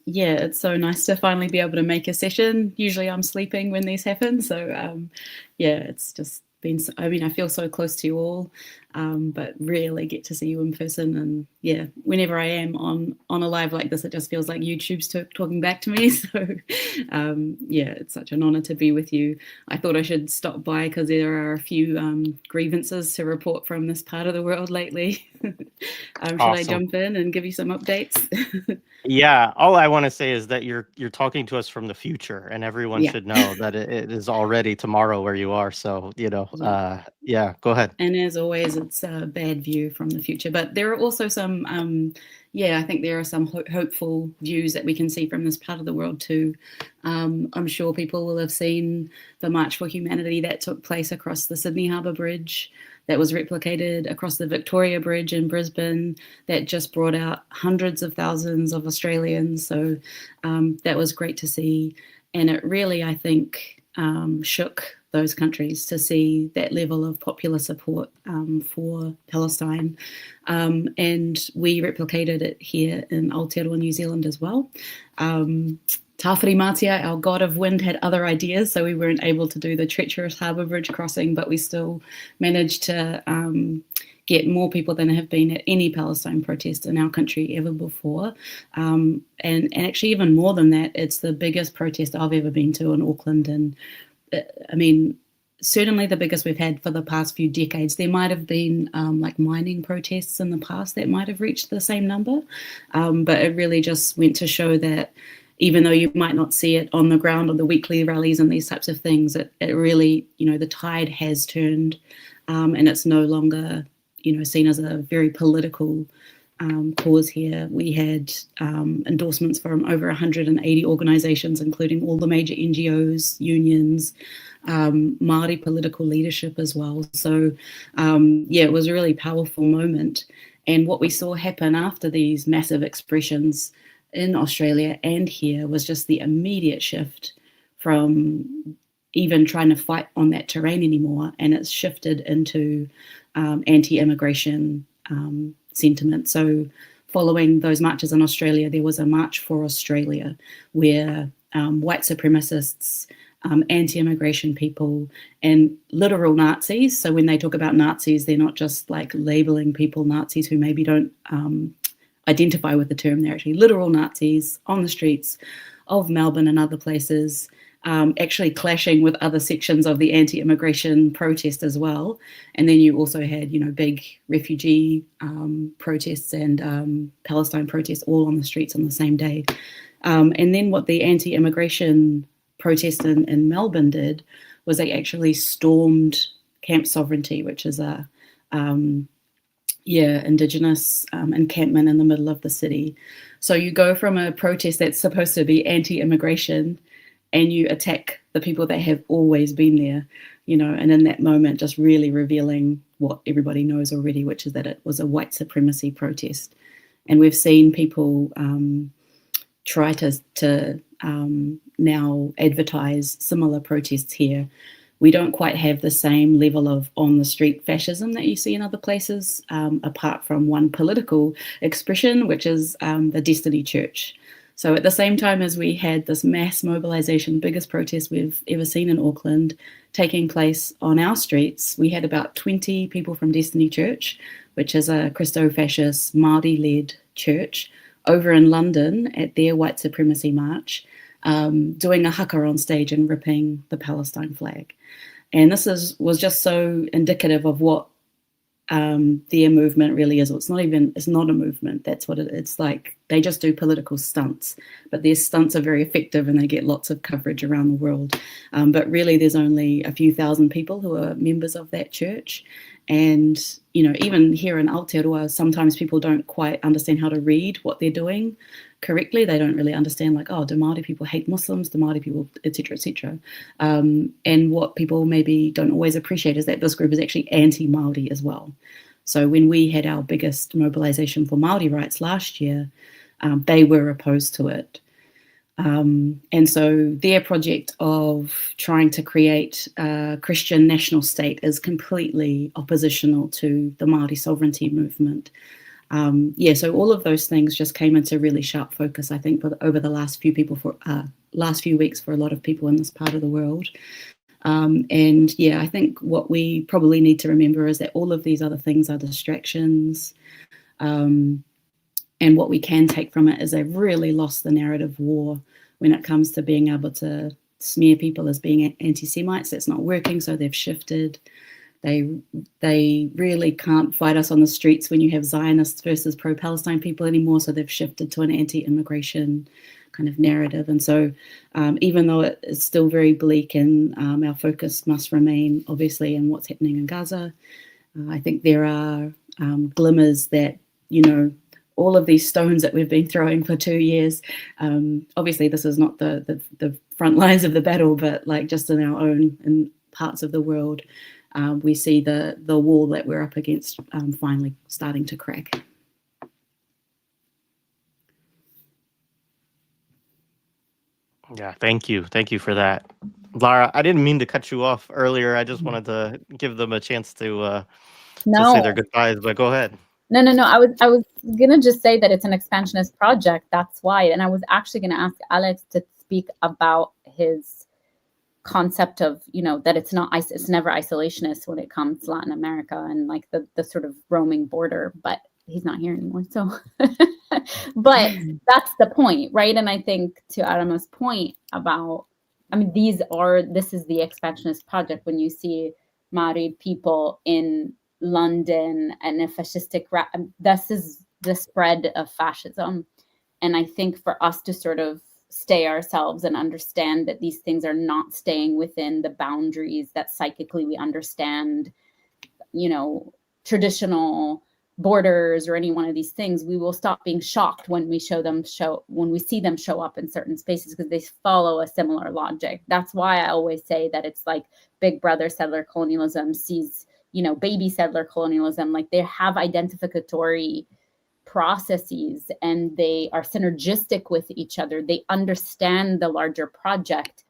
Yeah, it's so nice to finally be able to make a session. Usually I'm sleeping when these happen. So yeah, it's just been, I mean, I feel so close to you all, but rarely get to see you in person. And yeah, whenever I am on a live like this, it just feels like YouTube's talking back to me. So yeah, it's such an honor to be with you. I thought I should stop by because there are a few grievances to report from this part of the world lately. Should I jump in and give you some updates? Yeah, all I want to say is that you're talking to us from the future, and everyone should know that it is already tomorrow where you are. So, yeah, go ahead. And as always, it's a bad view from the future. But there are also some, I think there are some hopeful views that we can see from this part of the world too. I'm sure people will have seen the March for Humanity that took place across the Sydney Harbour Bridge, that was replicated across the Victoria Bridge in Brisbane, that just brought out hundreds of thousands of Australians. So that was great to see. And it really, I think, shook those countries to see that level of popular support for Palestine. And we replicated it here in Aotearoa, New Zealand as well. Tāwhiri Mātia, our god of wind, had other ideas, so we weren't able to do the treacherous harbour bridge crossing, but we still managed to get more people than have been at any Palestine protest in our country ever before. And actually even more than that, it's the biggest protest I've ever been to in Auckland. And I mean, certainly the biggest we've had for the past few decades. There might have been like mining protests in the past that might have reached the same number, but it really just went to show that even though you might not see it on the ground or the weekly rallies and these types of things, it really, the tide has turned, and it's no longer, seen as a very political cause here. We had endorsements from over 180 organizations, including all the major NGOs, unions, Māori political leadership as well. So it was a really powerful moment. And what we saw happen after these massive expressions in Australia and here was just the immediate shift from even trying to fight on that terrain anymore, and it's shifted into anti-immigration sentiment. So following those marches in Australia, there was a March for Australia where white supremacists, anti-immigration people, and literal Nazis. So when they talk about Nazis, they're not just like labeling people Nazis who maybe don't identify with the term. They're actually literal Nazis on the streets of Melbourne and other places, actually clashing with other sections of the anti-immigration protest as well. And then you also had, big refugee protests and Palestine protests all on the streets on the same day. And then what the anti-immigration protest in Melbourne did was they actually stormed Camp Sovereignty, which is a Indigenous encampment in the middle of the city. So you go from a protest that's supposed to be anti-immigration and you attack the people that have always been there, and in that moment just really revealing what everybody knows already, which is that it was a white supremacy protest. And we've seen people try to now advertise similar protests here. We don't quite have the same level of on-the-street fascism that you see in other places, apart from one political expression, which is the Destiny Church. So at the same time as we had this mass mobilization, biggest protest we've ever seen in Auckland, taking place on our streets, we had about 20 people from Destiny Church, which is a Christo-fascist, Māori-led church, over in London at their white supremacy march, doing a haka on stage and ripping the Palestine flag. And this was just so indicative of what their movement really is. It's not a movement. That's what it's like. They just do political stunts, but their stunts are very effective and they get lots of coverage around the world. But really there's only a few thousand people who are members of that church. And, even here in Aotearoa, sometimes people don't quite understand how to read what they're doing correctly. They don't really understand, like, do Māori people hate Muslims? Do Māori people, et cetera, et cetera. And what people maybe don't always appreciate is that this group is actually anti-Māori as well. So when we had our biggest mobilization for Māori rights last year, they were opposed to it. And so their project of trying to create a Christian national state is completely oppositional to the Māori sovereignty movement. So all of those things just came into really sharp focus, I think, over the last few weeks for a lot of people in this part of the world. I think what we probably need to remember is that all of these other things are distractions. And what we can take from it is they've really lost the narrative war when it comes to being able to smear people as being anti-Semites. That's not working, so they've shifted. They really can't fight us on the streets when you have Zionists versus pro-Palestine people anymore, so they've shifted to an anti-immigration kind of narrative. And so even though it is still very bleak and our focus must remain obviously in what's happening in Gaza, I think there are glimmers that, all of these stones that we've been throwing for 2 years, obviously this is not the front lines of the battle, but like just in our own in parts of the world, we see the wall that we're up against finally starting to crack. Yeah, thank you. Thank you for that. Lara, I didn't mean to cut you off earlier. I just wanted to give them a chance to say their goodbyes, but go ahead. No. I was gonna just say that it's an expansionist project. That's why. And I was actually gonna ask Alex to speak about his concept of, that it's never isolationist when it comes to Latin America and like the sort of roaming border, but he's not here anymore. So, but that's the point, right? And I think to Adama's point about I mean, this is the expansionist project. When you see Mari people in London and a fascistic, this is the spread of fascism. And I think for us to sort of stay ourselves and understand that these things are not staying within the boundaries that psychically we understand, traditional borders or any one of these things, we will stop being shocked when we see them show up in certain spaces, because they follow a similar logic. That's why I always say that it's like Big Brother settler colonialism sees, baby settler colonialism. Like, they have identificatory processes and they are synergistic with each other. They understand the larger project.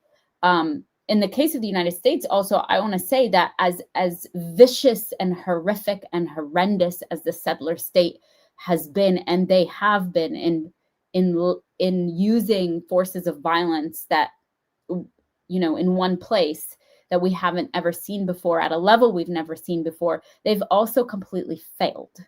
In the case of the United States, also, I want to say that as vicious and horrific and horrendous as the settler state has been, and they have been in using forces of violence that, in one place that we haven't ever seen before, at a level we've never seen before, they've also completely failed.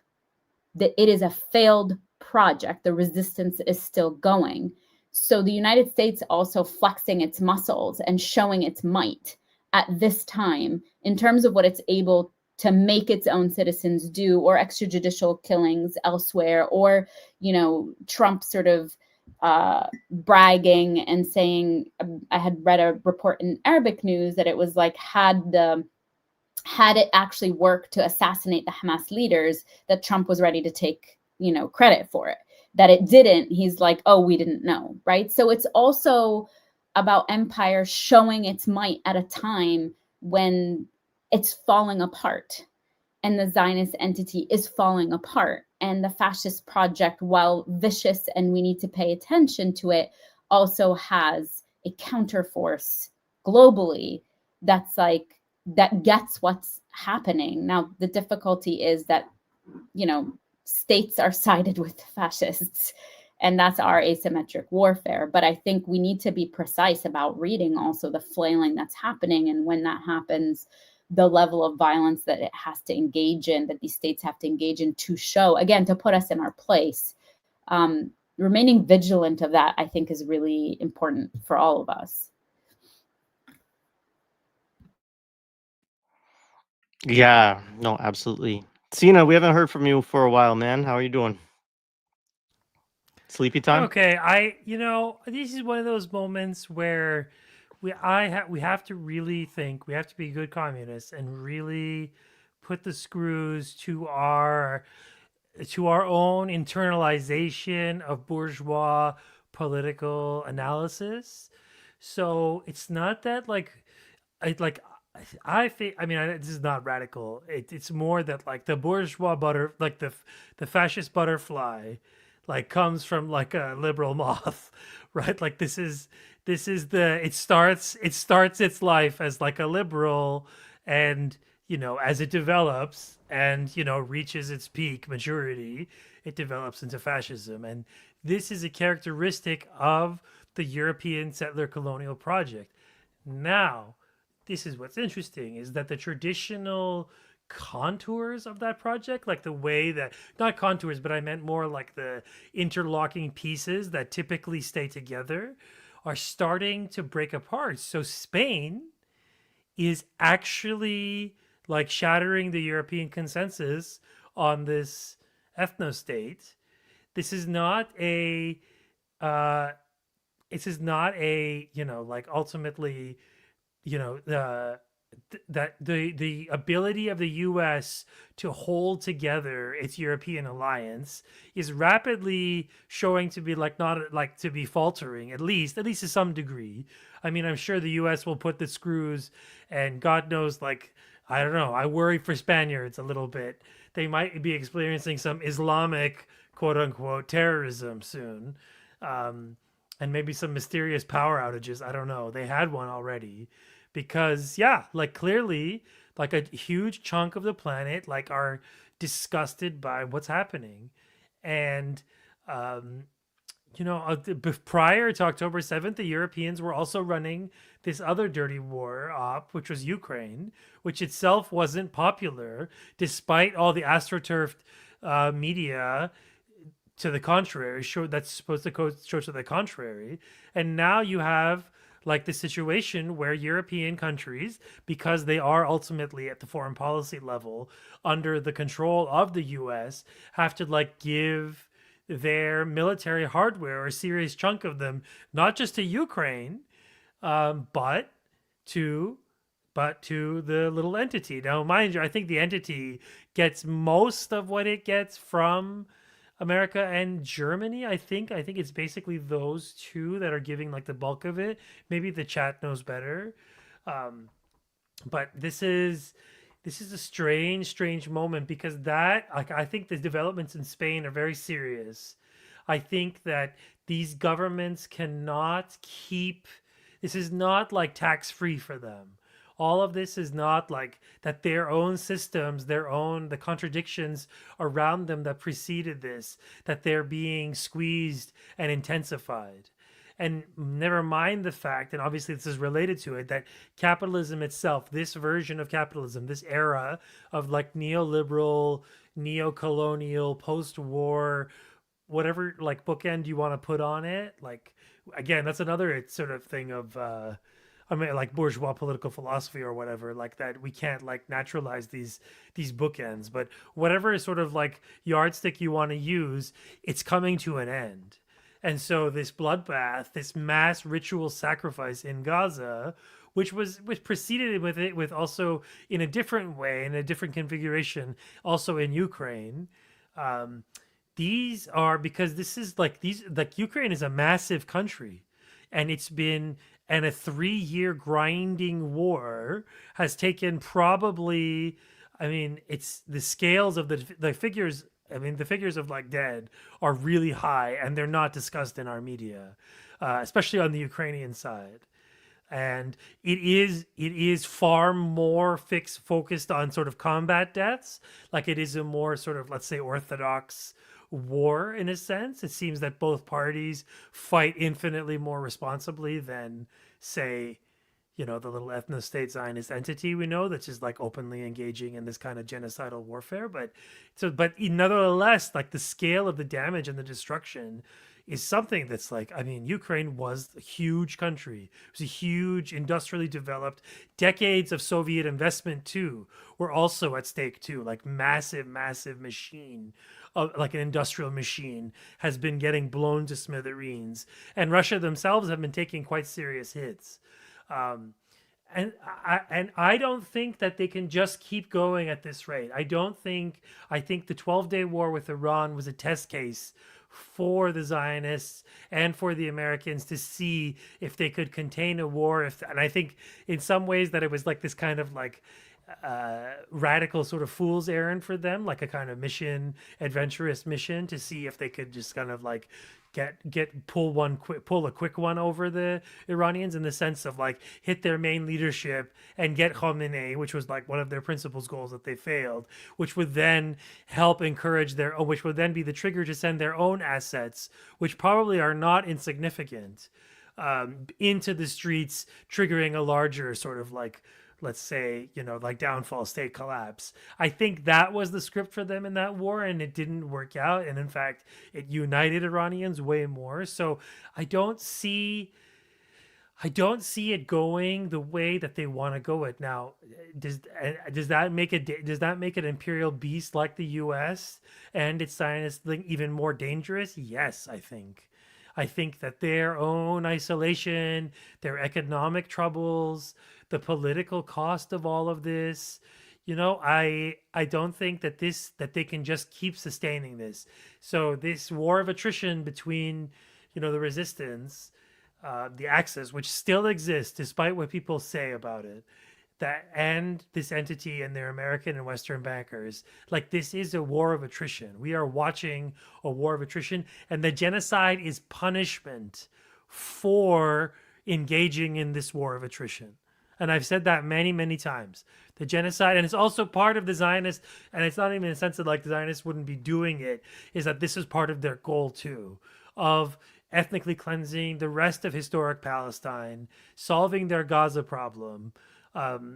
That it is a failed project. The resistance is still going. So the United States also flexing its muscles and showing its might at this time in terms of what it's able to make its own citizens do, or extrajudicial killings elsewhere, or, Trump sort of bragging and saying, I had read a report in Arabic news that it was like, had it actually worked to assassinate the Hamas leaders, that Trump was ready to take, credit for it. That it didn't, he's like, oh, we didn't know, right? So it's also about empire showing its might at a time when it's falling apart and the Zionist entity is falling apart. And the fascist project, while vicious and we need to pay attention to it, also has a counterforce globally that gets what's happening. Now, the difficulty is that, states are sided with the fascists, and that's our asymmetric warfare. But I think we need to be precise about reading also the flailing that's happening, and when that happens, the level of violence that it has to engage in, that these states have to engage in, to show, again, to put us in our place. Remaining vigilant of that, I think, is really important for all of us. Yeah, no, absolutely. Sina, we haven't heard from you for a while, man. How are you doing? Sleepy time? Okay, this is one of those moments where we have to really think. We have to be good communists and really put the screws to our own internalization of bourgeois political analysis. So it's not that I think, this is not radical. It's more that like the bourgeois the fascist butterfly, comes from like a liberal moth, right? Like it starts its life as like a liberal, and as it develops and reaches its peak maturity, it develops into fascism. And this is a characteristic of the European settler colonial project. Now, this is what's interesting, is that the traditional contours of that project, like the way that, not contours, but I meant more like the interlocking pieces that typically stay together, are starting to break apart. So Spain is actually like shattering the European consensus on this ethno-state. This is not a ultimately, that the ability of the US to hold together its European alliance is rapidly showing to be to be faltering, at least to some degree. I mean, I'm sure the US will put the screws, and God knows, I don't know, I worry for Spaniards a little bit. They might be experiencing some Islamic quote unquote terrorism soon. And maybe some mysterious power outages. I don't know. They had one already. Because clearly, a huge chunk of the planet are disgusted by what's happening. And prior to October 7th, the Europeans were also running this other dirty war op, which was Ukraine, which itself wasn't popular despite all the astroturfed media to the contrary, that's supposed to show to the contrary. And now you have like the situation where European countries, because they are ultimately at the foreign policy level under the control of the US, have to like give their military hardware, a serious chunk of them, not just to Ukraine, but to the little entity. Now, mind you, I think the entity gets most of what it gets from America and Germany. I think it's basically those two that are giving like the bulk of it. Maybe the chat knows better. But this is a strange moment, because that, like, I think the developments in Spain are very serious. I think that these governments cannot keep, this is not like tax-free for them. All of this is not like that their own systems, the contradictions around them that preceded this, that they're being squeezed and intensified. And never mind the fact, and obviously this is related to it, that capitalism itself, this version of capitalism, this era of like neoliberal, neo-colonial, post-war, whatever like bookend you want to put on it, like, again, that's another sort of thing of I mean, like bourgeois political philosophy or whatever, like that we can't like naturalize these bookends, but whatever sort of like yardstick you want to use, it's coming to an end. And so this bloodbath, this mass ritual sacrifice in Gaza, which preceded with also in a different way, in a different configuration, also in Ukraine. These are, because this is like Ukraine is a massive country, and it's been, and a 3-year grinding war has taken probably, I mean, it's the scales of the figures. I mean, the figures of like dead are really high, and they're not discussed in our media, especially on the Ukrainian side. And it is far more focused on sort of combat deaths, like it is a more sort of, let's say, orthodox war in a sense. It seems that both parties fight infinitely more responsibly than, say, you know, the little ethno-state Zionist entity we know that's just like openly engaging in this kind of genocidal warfare. But nevertheless, like the scale of the damage and the destruction is something that's like, I mean, Ukraine was a huge country. It was a huge, industrially developed, decades of Soviet investment too were also at stake too. Like massive machine, like an industrial machine, has been getting blown to smithereens, and Russia themselves have been taking quite serious hits. And I don't think that they can just keep going at this rate. I think the 12-day war with Iran was a test case for the Zionists and for the Americans to see if they could contain a war. And I think in some ways that it was like this kind of like radical sort of fool's errand for them, like a kind of adventurous mission to see if they could just kind of like pull a quick one over the Iranians, in the sense of like hit their main leadership and get Khamenei, which was like one of their principal goals that they failed, which would then help encourage which would then be the trigger to send their own assets, which probably are not insignificant, into the streets, triggering a larger sort of like, let's say, you know, like downfall, state collapse. I think that was the script for them in that war, and it didn't work out. And in fact, it united Iranians way more. So I don't see it going the way that they want to go it now. Does that make an imperial beast like the U.S. and its Zionist thing even more dangerous? Yes, I think. I think that their own isolation, their economic troubles, the political cost of all of this, you know, I don't think that they can just keep sustaining this. So this war of attrition between, you know, the resistance, the Axis, which still exists despite what people say about it, that, and this entity and their American and Western backers, like this is a war of attrition. We are watching a war of attrition, and the genocide is punishment for engaging in this war of attrition. And I've said that many, many times. The genocide, and it's also part of the Zionists, and it's not even in a sense that like the Zionists wouldn't be doing it, is that this is part of their goal too, of ethnically cleansing the rest of historic Palestine, solving their Gaza problem,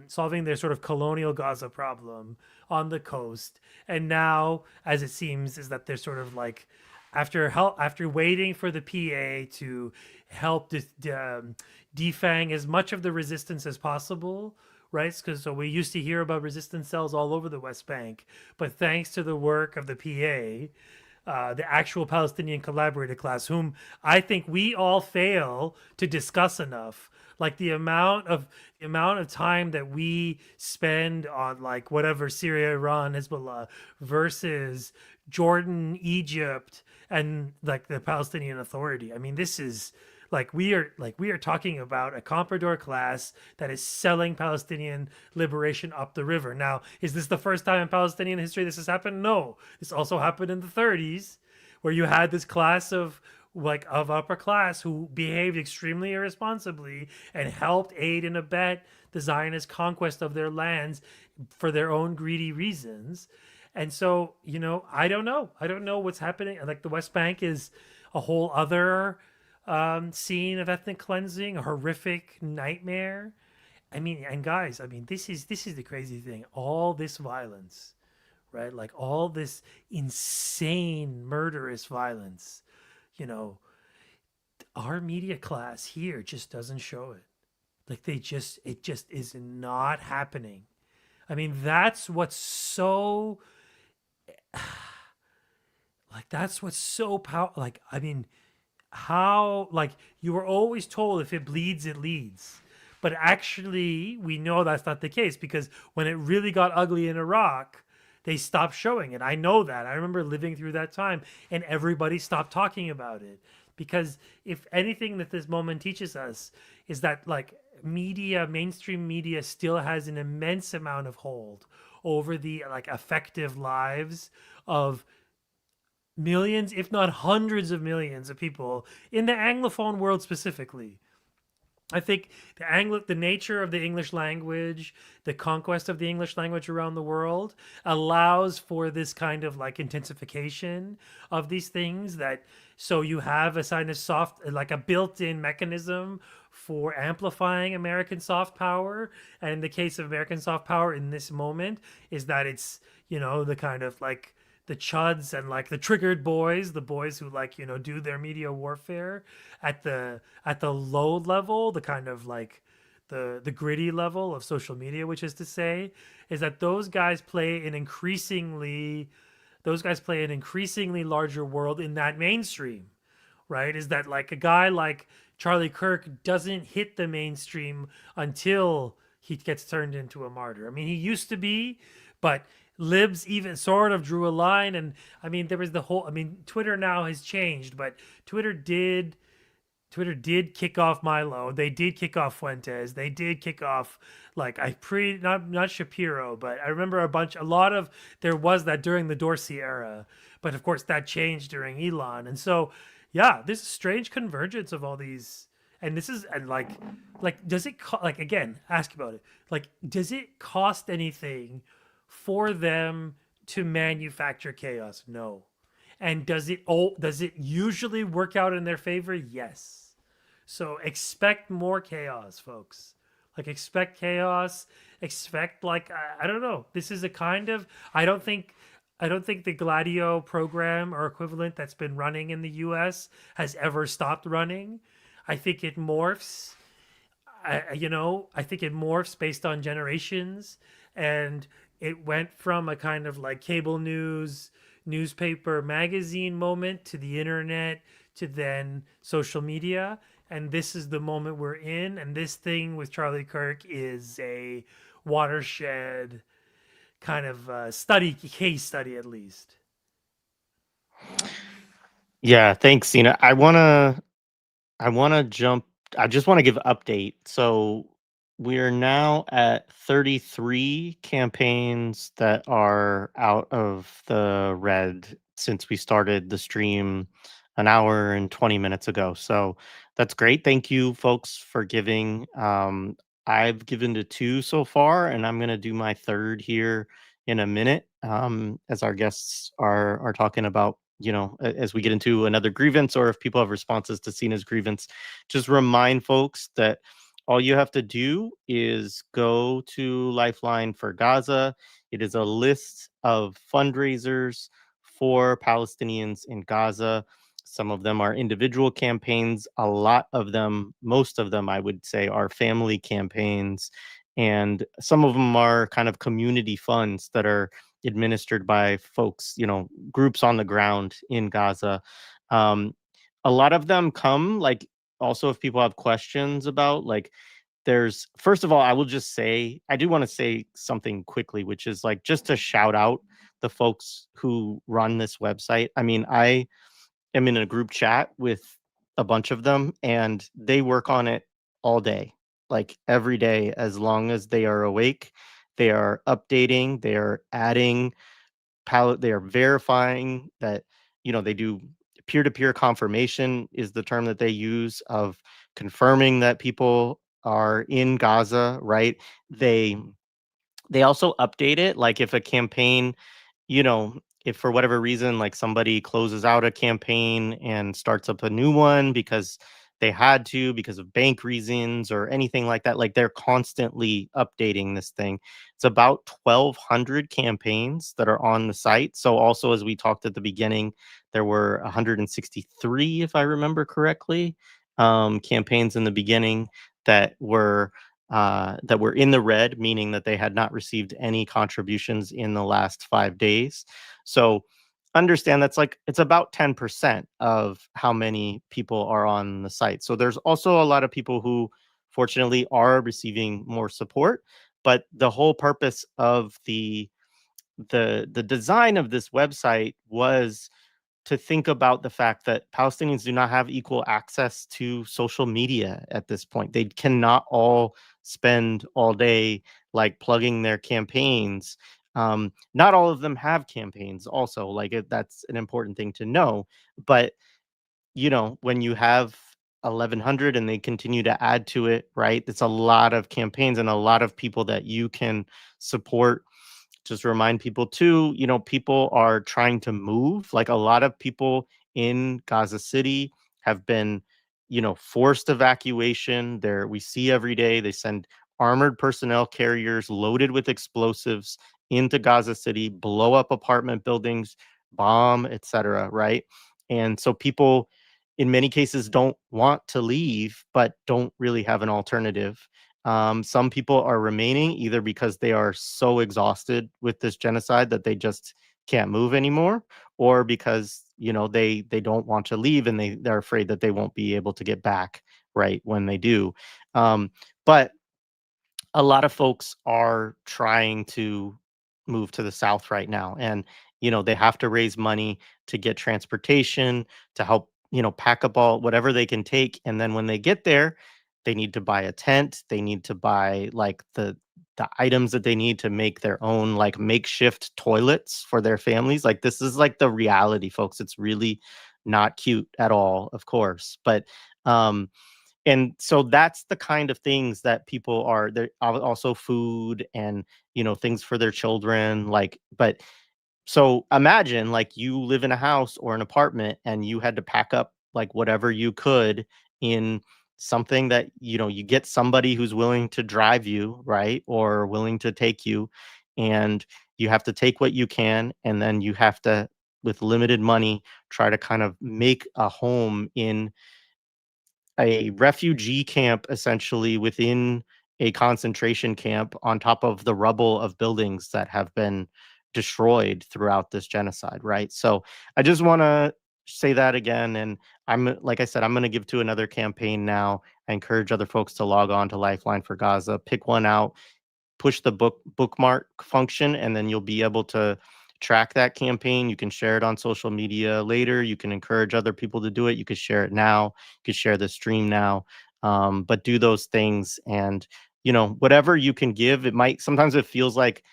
solving their sort of colonial Gaza problem on the coast. And now, as it seems, is that they're sort of like, after waiting for the PA to help defang as much of the resistance as possible, right? Because so we used to hear about resistance cells all over the West Bank, but thanks to the work of the PA, the actual Palestinian collaborator class, whom I think we all fail to discuss enough. Like the amount of time that we spend on like whatever Syria, Iran, Hezbollah versus Jordan, Egypt, and like the Palestinian Authority. I mean, this is like we are talking about a comprador class that is selling Palestinian liberation up the river. Now, is this the first time in Palestinian history this has happened? No. This also happened in the 30s, where you had this class of upper class who behaved extremely irresponsibly and helped aid and abet the Zionist conquest of their lands for their own greedy reasons. And so, I don't know what's happening. Like the West Bank is a whole other scene of ethnic cleansing, a horrific nightmare. I mean, and guys, this is the crazy thing. All this violence, right? Like all this insane, murderous violence. Our media class here just doesn't show it. Like it just is not happening. I mean, that's what's so powerful. Like, I mean, how, like, you were always told if it bleeds, it leads. But actually, we know that's not the case, because when it really got ugly in Iraq, they stopped showing it. I know that. I remember living through that time, and everybody stopped talking about it. Because if anything that this moment teaches us is that, like, mainstream media still has an immense amount of hold over the, like, effective lives of millions, if not hundreds of millions of people in the Anglophone world specifically. I think the nature of the English language, the conquest of the English language around the world allows for this kind of like intensification of these things, that so you have a kind of like a built-in mechanism for amplifying American soft power. And in the case of American soft power in this moment is that it's, the kind of like the chuds and like the triggered boys, the boys who like, do their media warfare at the low level, the kind of like the gritty level of social media, which is to say, is that those guys play an increasingly larger world in that mainstream, right? Is that like a guy like Charlie Kirk doesn't hit the mainstream until he gets turned into a martyr. I mean, he used to be, but libs even sort of drew a line. And I mean, there was Twitter now has changed, but Twitter did kick off Milo. They did kick off Fuentes. They did kick off like not Shapiro, but I remember there was that during the Dorsey era, but of course that changed during Elon. And so, yeah, this strange convergence of all these, and this is, and like, does it again, ask about it. Like, does it cost anything for them to manufacture chaos? No. And does it usually work out in their favor? Yes. So expect more chaos, folks. Like, expect chaos. Expect, like, I don't know. This is a kind of, I don't think the Gladio program or equivalent that's been running in the US has ever stopped running. I think it morphs. I think it morphs based on generations, and it went from a kind of like cable news, newspaper, magazine moment to the internet to then social media. And this is the moment we're in. And this thing with Charlie Kirk is a watershed kind of case study, at least. Yeah, thanks, Sina. I just want to give an update. So we are now at 33 campaigns that are out of the red since we started the stream an hour and 20 minutes ago. So that's great. Thank you, folks, for giving. I've given to 2 so far, and I'm going to do my 3rd here in a minute, as our guests are talking about, as we get into another grievance, or if people have responses to Sina's grievance. Just remind folks that all you have to do is go to Lifeline4Gaza. It is a list of fundraisers for Palestinians in Gaza. Some of them are individual campaigns. A lot of them, most of them, I would say, are family campaigns. And some of them are kind of community funds that are administered by folks, groups on the ground in Gaza. Um, a lot of them come, like, also if people have questions about, like, first of all, I will just say, I do want to say something quickly, which is like just to shout out the folks who run this website. I mean, I am in a group chat with a bunch of them, and they work on it all day, like every day, as long as they are awake. They are updating, they are adding, they are verifying that, they do peer-to-peer confirmation is the term that they use, of confirming that people are in Gaza, right? They also update it, like if a campaign, if for whatever reason, like somebody closes out a campaign and starts up a new one because they had to, because of bank reasons or anything like that, like they're constantly updating this thing. It's about 1,200 campaigns that are on the site. So also, as we talked at the beginning, there were 163, if I remember correctly, campaigns in the beginning that were in the red, meaning that they had not received any contributions in the last 5 days. So understand that's like, it's about 10% of how many people are on the site. So there's also a lot of people who fortunately are receiving more support, but the whole purpose of the design of this website was to think about the fact that Palestinians do not have equal access to social media at this point. They cannot all spend all day like plugging their campaigns. Not all of them have campaigns also, like that's an important thing to know. But, when you have 1,100 and they continue to add to it, right? It's a lot of campaigns and a lot of people that you can support. Just remind people too, people are trying to move. Like a lot of people in Gaza City have been, forced evacuation. We see every day they send armored personnel carriers loaded with explosives into Gaza City, blow up apartment buildings, bomb, etc. Right. And so people in many cases don't want to leave, but don't really have an alternative. Some people are remaining either because they are so exhausted with this genocide that they just can't move anymore, or because they don't want to leave and they're afraid that they won't be able to get back right when they do. But a lot of folks are trying to move to the south right now, and they have to raise money to get transportation, to help pack up all whatever they can take, and then when they get there they need to buy a tent, they need to buy like the items that they need to make their own like makeshift toilets for their families. Like this is like the reality, folks. It's really not cute at all, of course, but um and so that's the kind of things that people are there. Also food and things for their children, like, but so imagine like you live in a house or an apartment and you had to pack up like whatever you could in something that you get somebody who's willing to drive you, right, or willing to take you, and you have to take what you can, and then you have to, with limited money, try to kind of make a home in a refugee camp, essentially within a concentration camp on top of the rubble of buildings that have been destroyed throughout this genocide, right? So I just want to say that again. And like I said, I'm going to give to another campaign now. I encourage other folks to log on to Lifeline for Gaza, pick one out, push the bookmark function, and then you'll be able to track that campaign. You can share it on social media later. You can encourage other people to do it. You could share it now. You could share the stream now. But do those things, and whatever you can give. It might sometimes it feels like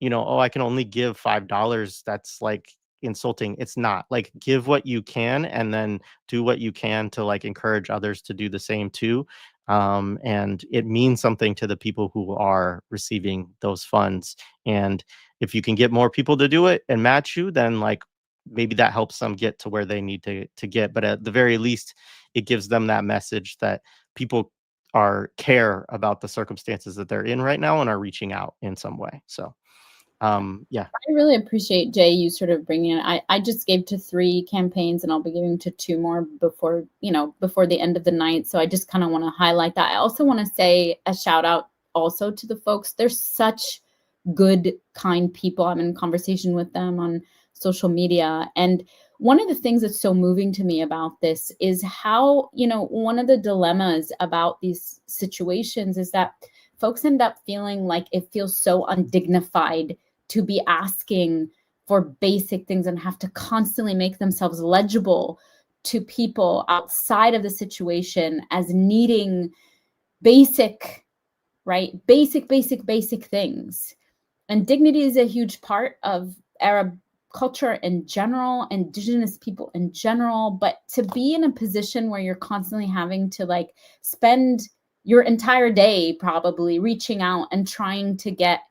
oh, I can only give $5. That's like insulting. It's not. Like, give what you can and then do what you can to like encourage others to do the same too. And it means something to the people who are receiving those funds. And if you can get more people to do it and match you, then like maybe that helps them get to where they need to get. But at the very least, it gives them that message that people care about the circumstances that they're in right now and are reaching out in some way. So Yeah. I really appreciate, Jay, you sort of bringing it. I just gave to 3 campaigns, and I'll be giving to 2 more before the end of the night. So I just kind of want to highlight that. I also want to say a shout out also to the folks. They're such good, kind people. I'm in conversation with them on social media. And one of the things that's so moving to me about this is how, one of the dilemmas about these situations is that folks end up feeling like it feels so undignified to be asking for basic things and have to constantly make themselves legible to people outside of the situation as needing basic things. And dignity is a huge part of Arab culture in general, indigenous people in general, but to be in a position where you're constantly having to spend your entire day probably reaching out and trying to get,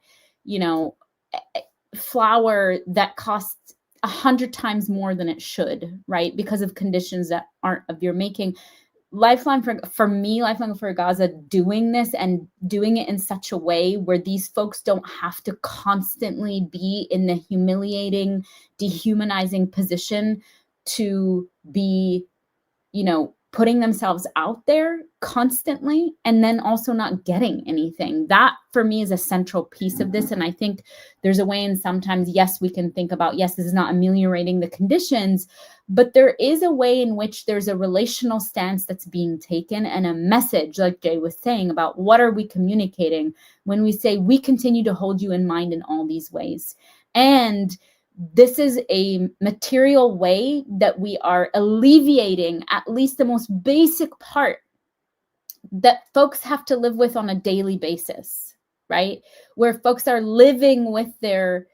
flour that costs 100 times more than it should, right? Because of conditions that aren't of your making. Lifeline for Gaza doing this and doing it in such a way where these folks don't have to constantly be in the humiliating, dehumanizing position to be, putting themselves out there constantly and then also not getting anything. That for me is a central piece of this. And I think there's a way, and sometimes, yes, we can think about, yes, this is not ameliorating the conditions, but there is a way in which there's a relational stance that's being taken and a message, like Jay was saying, about what are we communicating when we say we continue to hold you in mind in all these ways. And this is a material way that we are alleviating at least the most basic part that folks have to live with on a daily basis, right? Where folks are living with their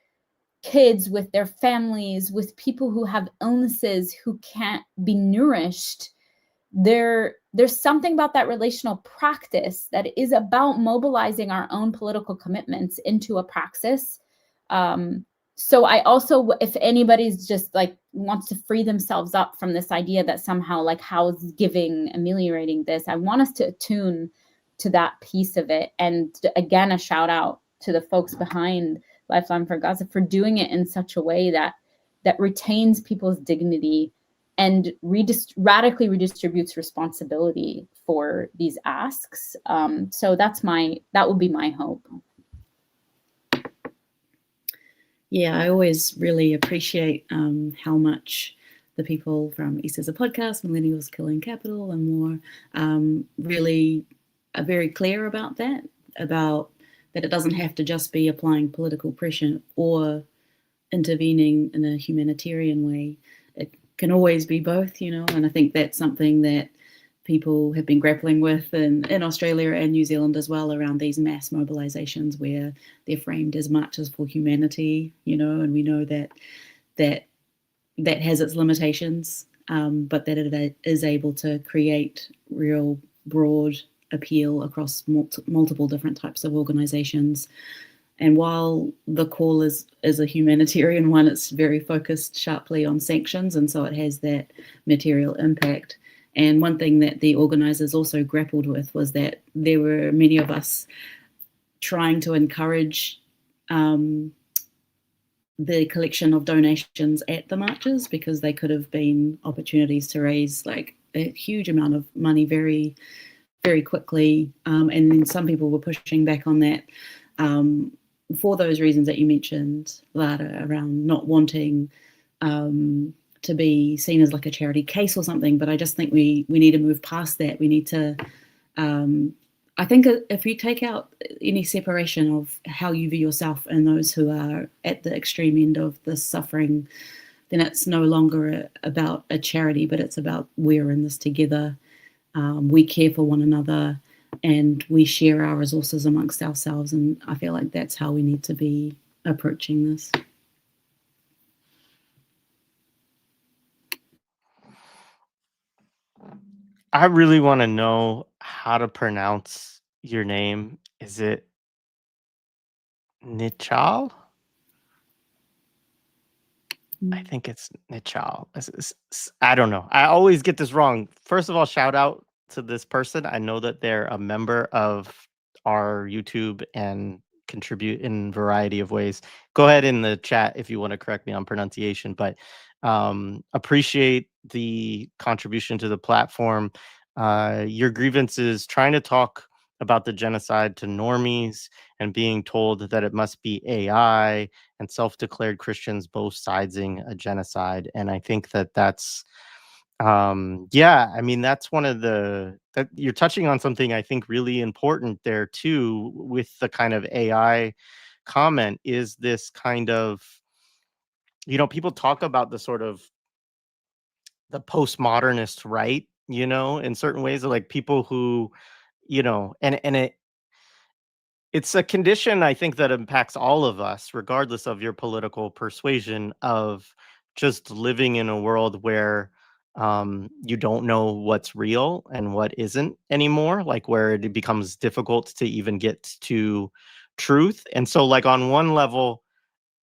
kids, with their families, with people who have illnesses, who can't be nourished. There's something about that relational practice that is about mobilizing our own political commitments into a praxis. So I also, if anybody's just wants to free themselves up from this idea that somehow how is giving ameliorating this, I want us to attune to that piece of it. And again, a shout out to the folks behind Lifeline for Gaza for doing it in such a way that retains people's dignity and radically redistributes responsibility for these asks. So that would be my hope. Yeah, I always really appreciate how much the people from East is a Podcast, Millennials Killing Capital, and more really are very clear about that it doesn't have to just be applying political pressure or intervening in a humanitarian way. It can always be both, and I think that's something that people have been grappling with in Australia and New Zealand as well, around these mass mobilizations where they're framed as marches for humanity, and we know that has its limitations, but that it is able to create real broad appeal across multiple different types of organizations. And while the call is a humanitarian one, it's very focused sharply on sanctions, and so it has that material impact. And one thing that the organizers also grappled with was that there were many of us trying to encourage the collection of donations at the marches, because they could have been opportunities to raise a huge amount of money very, very quickly. And then some people were pushing back on that for those reasons that you mentioned, Lara, around not wanting to be seen as a charity case or something. But I just think we need to move past that. We need to, I think if you take out any separation of how you view yourself and those who are at the extreme end of this suffering, then it's no longer about a charity, but it's about we're in this together. We care for one another and we share our resources amongst ourselves. And I feel like that's how we need to be approaching this. I really want to know how to pronounce your name. Is it Nichal? I think it's Nichal. I don't know. I always get this wrong. First of all, shout out to this person. I know that they're a member of our YouTube and contribute in a variety of ways. Go ahead in the chat if you want to correct me on pronunciation, but appreciate the contribution to the platform. Your grievances trying to talk about the genocide to normies and being told that it must be AI and self-declared Christians both siding a genocide. And I think that that's yeah, I mean, that's one of that you're touching on something I think really important there too, with the kind of AI comment, is this kind of, people talk about the sort of the postmodernist right, in certain ways, like people who, and it's a condition I think that impacts all of us, regardless of your political persuasion, of just living in a world where you don't know what's real and what isn't anymore, like where it becomes difficult to even get to truth. And so, like, on one level,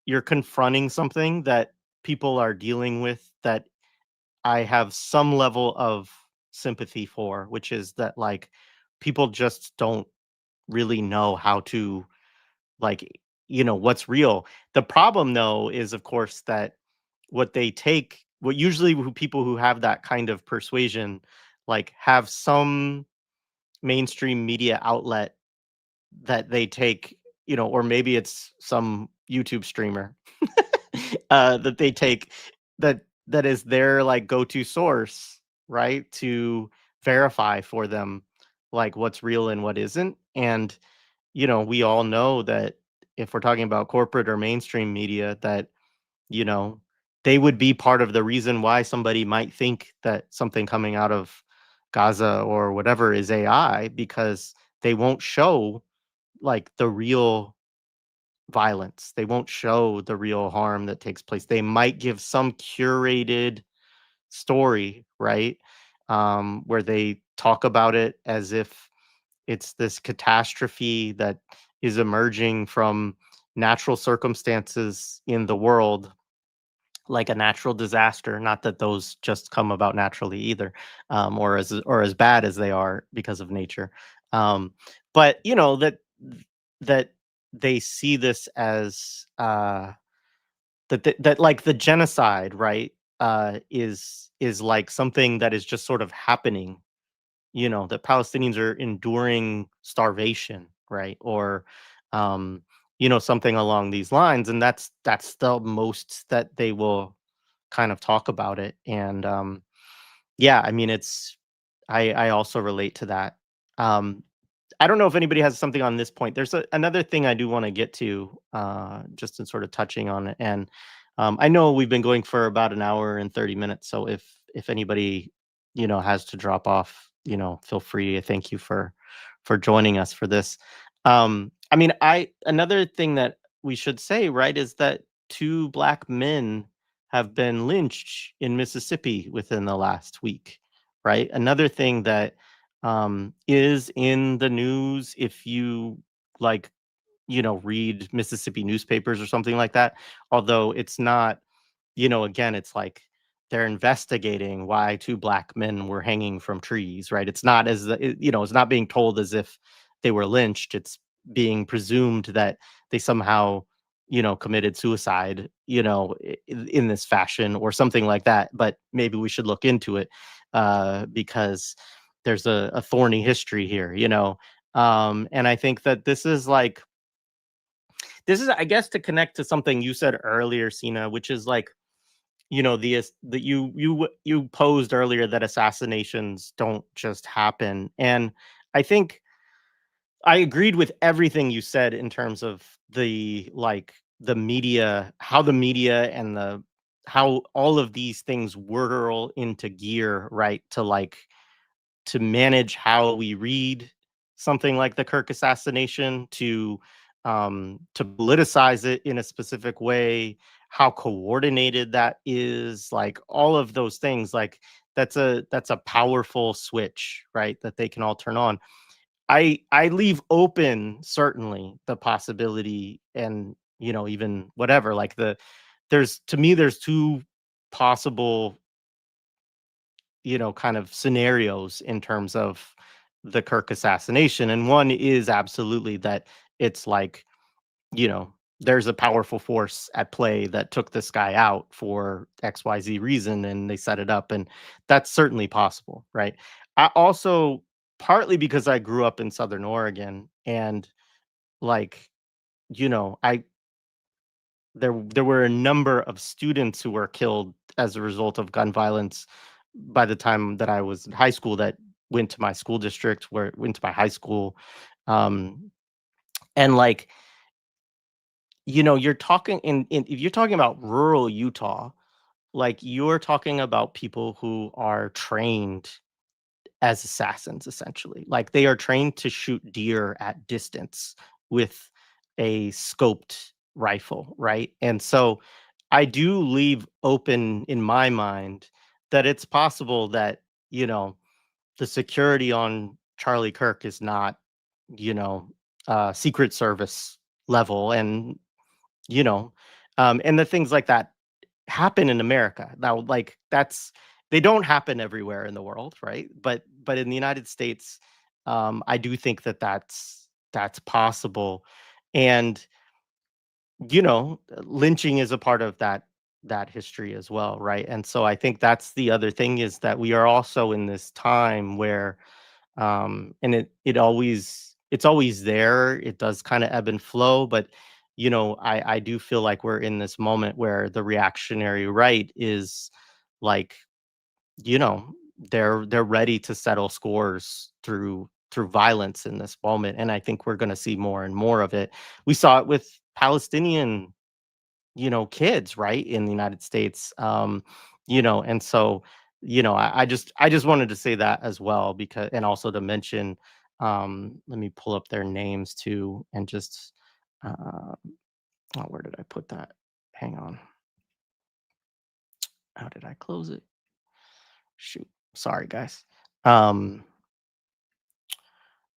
you're confronting something that people are dealing with that I have some level of sympathy for, which is that, like, people just don't really know how to, like, what's real. The problem, though, is, of course, that what usually people who have that kind of persuasion, like, have some mainstream media outlet that they take, or maybe it's some YouTube streamer that they take, that is their, like, go-to source, right, to verify for them, like, what's real and what isn't. And we all know that if we're talking about corporate or mainstream media, that, you know, they would be part of the reason why somebody might think that something coming out of Gaza or whatever is AI, because they won't show, like, the real violence. They won't show the real harm that takes place. They might give some curated story, right? Where they talk about it as if it's this catastrophe that is emerging from natural circumstances in the world, like a natural disaster. Not that those just come about naturally either, or as bad as they are because of nature. But that they see this as that like the genocide, right? Is like something that is just sort of happening, that Palestinians are enduring starvation, right? Or, something along these lines. And that's the most that they will kind of talk about it. And yeah, I mean, I also relate to that. Um, I don't know if anybody has something on this point. There's another thing I do want to get to, just in sort of touching on it. And I know we've been going for about an hour and 30 minutes. So if anybody, has to drop off, feel free. Thank you for joining us for this. I mean, another thing that we should say, right, is that 2 Black men have been lynched in Mississippi within the last week, right? Another thing that is in the news, if you, like, read Mississippi newspapers or something like that. Although it's not, again, it's like they're investigating why 2 Black men were hanging from trees, right? It's not it's not being told as if they were lynched. It's being presumed that they somehow, committed suicide, in this fashion or something like that. But maybe we should look into it, because there's a thorny history here, and I think that this is, I guess, to connect to something you said earlier, Sina, which is like, that you posed earlier, that assassinations don't just happen. And I think I agreed with everything you said in terms of the media, how the media and how all of these things whirl into gear, right? To manage how we read something like the Kirk assassination, to politicize it in a specific way, how coordinated that is, like all of those things, like that's a powerful switch, right? That they can all turn on. I leave open, certainly, the possibility, and even whatever, like there's 2 possible, kind of scenarios in terms of the Kirk assassination. And one is absolutely that it's like, there's a powerful force at play that took this guy out for XYZ reason and they set it up. And that's certainly possible, right? I also, partly because I grew up in Southern Oregon and like, I there were a number of students who were killed as a result of gun violence by the time that I was in high school that went to my school district where went to my high school. And like, you're talking if you're talking about rural Utah, like you're talking about people who are trained as assassins essentially. Like they are trained to shoot deer at distance with a scoped rifle, right? And so I do leave open in my mind that it's possible that, the security on Charlie Kirk is not, Secret Service level you know, and the things like that happen in America. Now, like they don't happen everywhere in the world, right? But in the United States, I do think that that's possible, and lynching is a part of that history as well, right? And so I think that's the other thing is that we are also in this time where, and it's always there. It does kind of ebb and flow, but I do feel like we're in this moment where the reactionary right is like, they're ready to settle scores through violence in this moment, and I think we're going to see more and more of it. We saw it with Palestinian, kids, right, in the United States, and so, I just wanted to say that as well because, and also to mention, let me pull up their names too, and just, uh, oh, where did I put that? Hang on. How did I close it? Shoot. Sorry, guys. Um,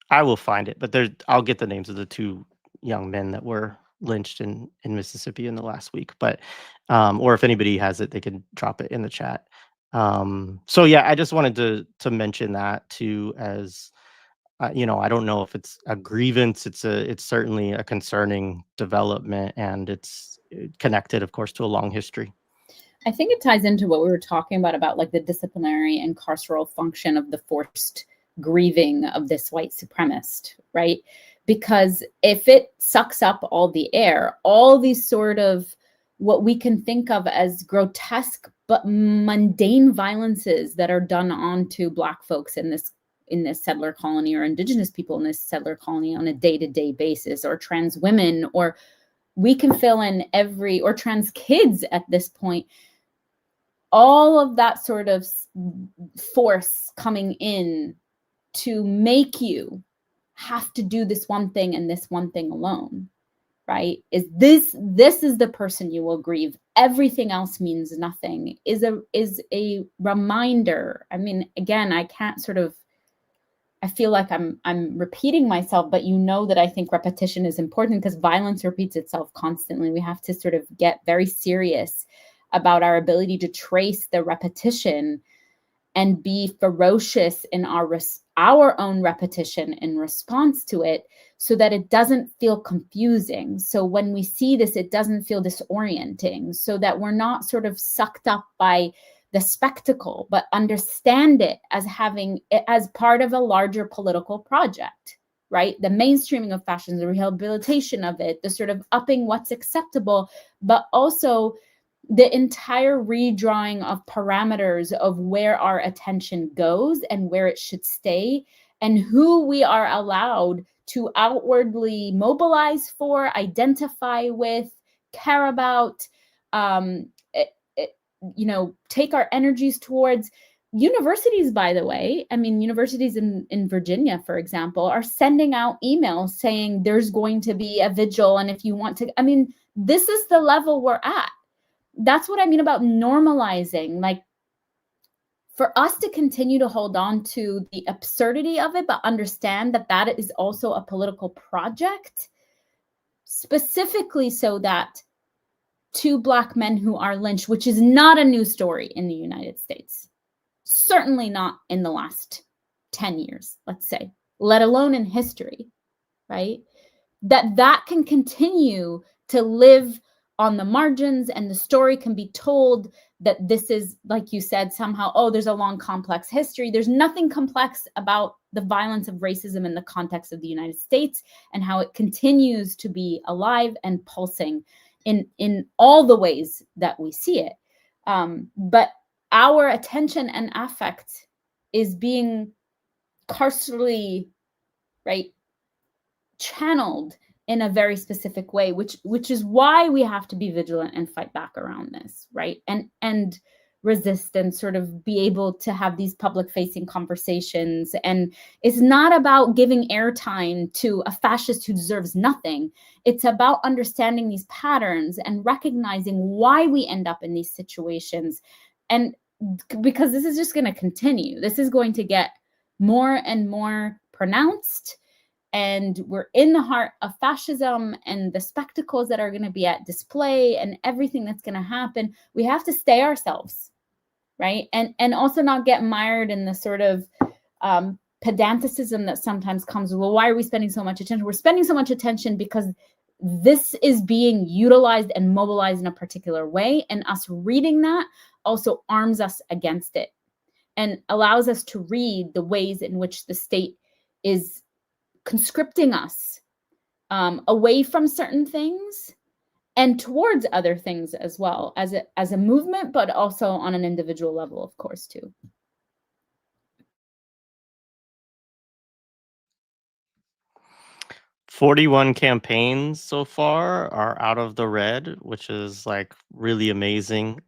I will find it, but I'll get the names of the two young men that were lynched in Mississippi in the last week. But or if anybody has it, they can drop it in the chat. So yeah, I just wanted to mention that too, as I don't know if it's a grievance. It's certainly a concerning development, and it's connected, of course, to a long history. I think it ties into what we were talking about like the disciplinary and carceral function of the forced grieving of this white supremacist, right? Because if it sucks up all the air, all these sort of what we can think of as grotesque but mundane violences that are done onto Black folks in this settler colony, or Indigenous people in this settler colony on a day-to-day basis, or trans women, or we can fill in or trans kids at this point. All of that sort of force coming in to make you have to do this one thing and this one thing alone, right? This is the person you will grieve. Everything else means nothing, is a reminder. I mean, again, I feel like I'm repeating myself, but that I think repetition is important because violence repeats itself constantly. We have to sort of get very serious about our ability to trace the repetition and be ferocious in our own repetition in response to it, so that it doesn't feel confusing. So when we see this, it doesn't feel disorienting, so that we're not sort of sucked up by the spectacle, but understand it as part of a larger political project, right? The mainstreaming of fashion, the rehabilitation of it, the sort of upping what's acceptable, but also the entire redrawing of parameters of where our attention goes and where it should stay, and who we are allowed to outwardly mobilize for, identify with, care about, take our energies towards. Universities, by the way, I mean, universities in Virginia, for example, are sending out emails saying there's going to be a vigil, and if you want to, I mean, this is the level we're at. That's what I mean about normalizing. Like, for us to continue to hold on to the absurdity of it, but understand that is also a political project, specifically so that 2 Black men who are lynched, which is not a new story in the United States, certainly not in the last 10 years, let's say, let alone in history, right? that can continue to live on the margins, and the story can be told that this is, like you said, somehow, oh, there's a long, complex history. There's nothing complex about the violence of racism in the context of the United States and how it continues to be alive and pulsing in all the ways that we see it. But our attention and affect is being carcerally, right, channeled in a very specific way, which is why we have to be vigilant and fight back around this, right? And resist and sort of be able to have these public facing conversations. And it's not about giving airtime to a fascist who deserves nothing. It's about understanding these patterns and recognizing why we end up in these situations. And because this is just going to continue. This is going to get more and more pronounced. And we're in the heart of fascism and the spectacles that are going to be at display and everything that's going to happen. We have to stay ourselves, right? And also not get mired in the sort of pedanticism that sometimes comes, well, why are we spending so much attention? We're spending so much attention because this is being utilized and mobilized in a particular way. And us reading that also arms us against it and allows us to read the ways in which the state is conscripting us away from certain things and towards other things as well, as a movement, but also on an individual level, of course, too. "41 campaigns so far are out of the red, which is like really amazing.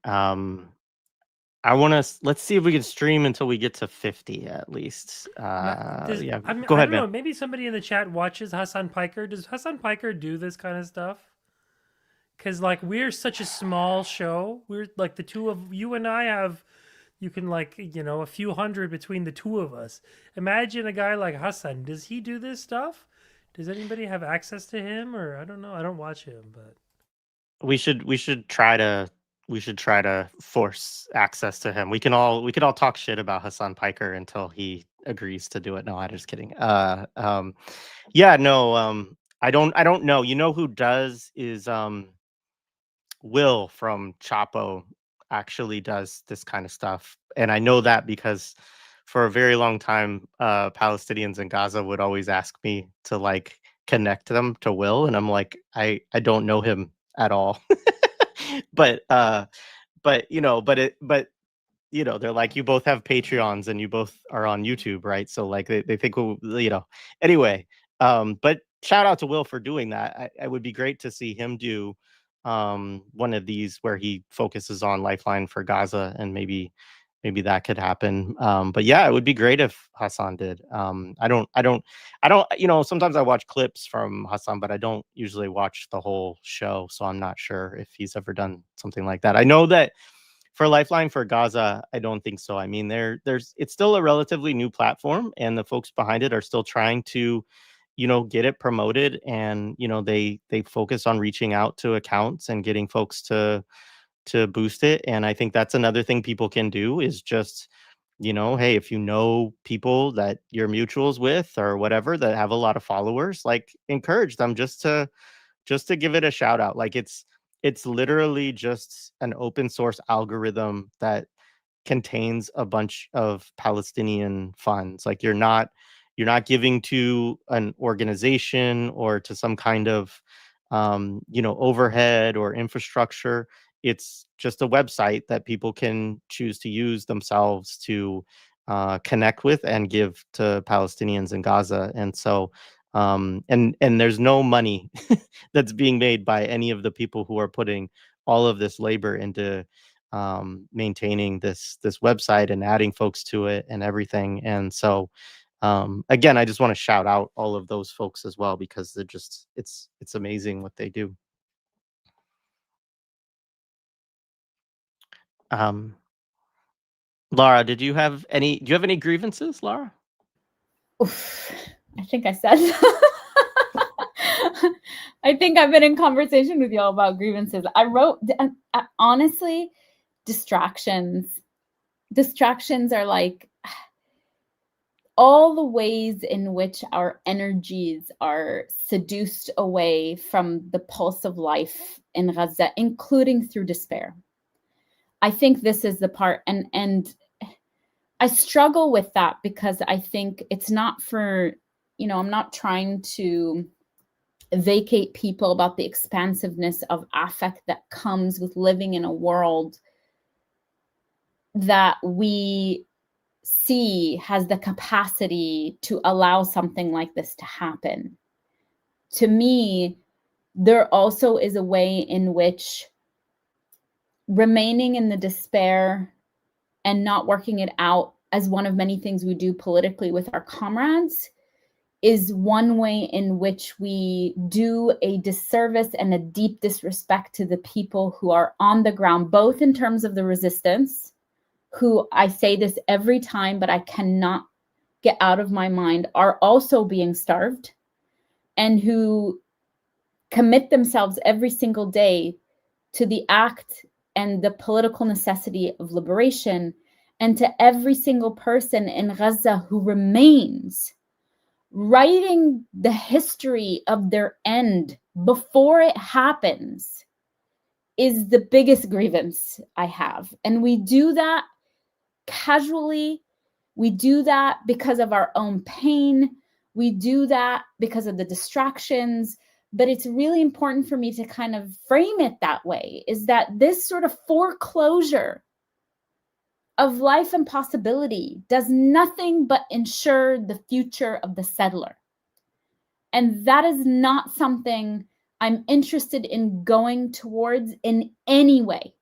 Let's see if we can stream until we get to 50 at least. Yeah, go I ahead, don't know. man. Maybe somebody in the chat watches Hassan Piker. Does Hassan Piker do this kind of stuff? Because like we're such a small show. We're like the two of you and I have, you can like, you know, a few hundred between the two of us. Imagine a guy like Hassan. Does he do this stuff? Does anybody have access to him? Or I don't know. I don't watch him, but We should try to force access to him. We can all talk shit about Hassan Piker until he agrees to do it. No, I'm just kidding. Yeah, no, I don't know. You know who does is Will from Chapo actually does this kind of stuff. And I know that because for a very long time, Palestinians in Gaza would always ask me to like connect them to Will. And I'm like, I don't know him at all. but they're like, you both have Patreons and you both are on YouTube, right? So like they think, anyway, but shout out to Will for doing that. It would be great to see him do one of these where he focuses on Lifeline4Gaza, and maybe that could happen. But yeah, it would be great if Hassan did. I don't, sometimes I watch clips from Hassan, but I don't usually watch the whole show. So I'm not sure if he's ever done something like that. I know that for Lifeline4Gaza, I don't think so. I mean, it's still a relatively new platform, and the folks behind it are still trying to, get it promoted, and they focus on reaching out to accounts and getting folks to boost it. And I think that's another thing people can do is just, hey, if you know people that you're mutuals with or whatever that have a lot of followers, like encourage them just to give it a shout out. Like it's literally just an open source algorithm that contains a bunch of Palestinian funds. Like you're not giving to an organization or to some kind of overhead or infrastructure. It's just a website that people can choose to use themselves to connect with and give to Palestinians in Gaza. And so and there's no money that's being made by any of the people who are putting all of this labor into maintaining this website and adding folks to it and everything. And so again, I just want to shout out all of those folks as well, because they're just, it's amazing what they do. Lara, do you have any grievances, Lara? Oof, I think I said I think I've been in conversation with y'all about grievances. I wrote, honestly, distractions are like, all the ways in which our energies are seduced away from the pulse of life in Gaza, including through despair. I think this is the part, and I struggle with that because I think it's not for, I'm not trying to vacate people about the expansiveness of affect that comes with living in a world that we see has the capacity to allow something like this to happen. To me, there also is a way in which remaining in the despair and not working it out as one of many things we do politically with our comrades is one way in which we do a disservice and a deep disrespect to the people who are on the ground, both in terms of the resistance, who, I say this every time, but I cannot get out of my mind, are also being starved, and who commit themselves every single day to the act and the political necessity of liberation, and to every single person in Gaza who remains writing the history of their end before it happens is the biggest grievance I have. And we do that casually. We do that because of our own pain. We do that because of the distractions. But it's really important for me to kind of frame it that way, is that this sort of foreclosure of life and possibility does nothing but ensure the future of the settler. And that is not something I'm interested in going towards in any way.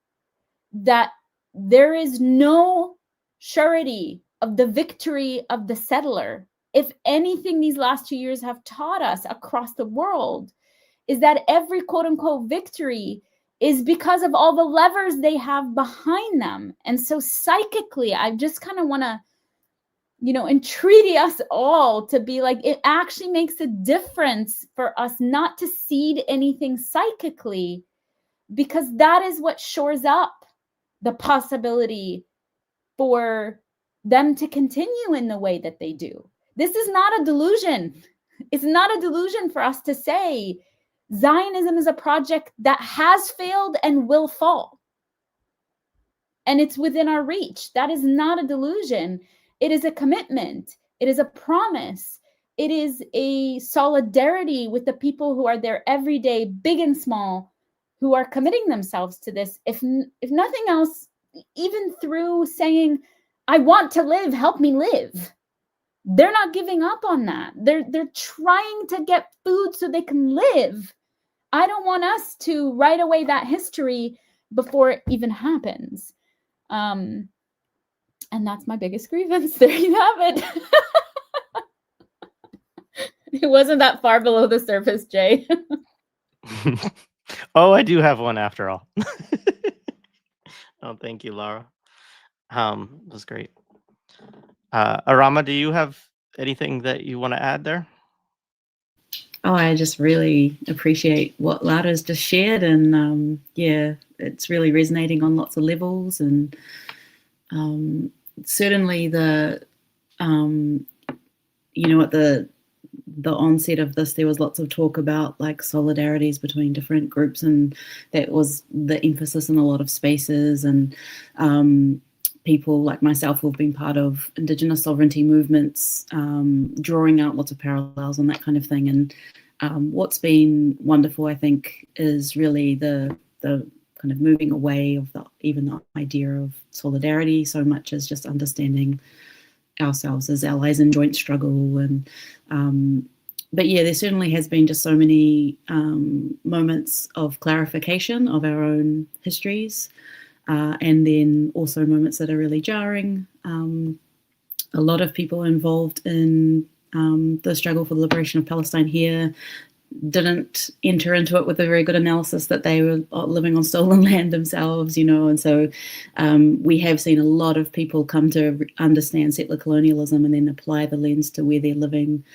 That there is no surety of the victory of the settler. If anything these last 2 years have taught us across the world is that every quote unquote victory is because of all the levers they have behind them. And so psychically, I just kind of want to, entreaty us all to be like, it actually makes a difference for us not to cede anything psychically, because that is what shores up the possibility for them to continue in the way that they do. This is not a delusion. It's not a delusion for us to say Zionism is a project that has failed and will fall. And it's within our reach. That is not a delusion. It is a commitment. It is a promise. It is a solidarity with the people who are there every day, big and small, who are committing themselves to this. If nothing else, even through saying, I want to live, help me live. They're not giving up on that. They're trying to get food so they can live. I don't want us to write away that history before it even happens. And that's my biggest grievance. There you have it. It wasn't that far below the surface, Jay. Oh, I do have one after all. Oh, thank you, Lara. That was great. Arama, do you have anything that you want to add there? Oh, I just really appreciate what Lara's just shared, and it's really resonating on lots of levels, and certainly the at the onset of this, there was lots of talk about like solidarities between different groups, and that was the emphasis in a lot of spaces, and people like myself who've been part of Indigenous sovereignty movements, drawing out lots of parallels and that kind of thing. And what's been wonderful, I think, is really the kind of moving away of even the idea of solidarity so much as just understanding ourselves as allies in joint struggle. And but yeah, there certainly has been just so many moments of clarification of our own histories, and then also moments that are really jarring. A lot of people involved in the struggle for the liberation of Palestine here didn't enter into it with a very good analysis that they were living on stolen land themselves, and so we have seen a lot of people come to understand settler colonialism and then apply the lens to where they're living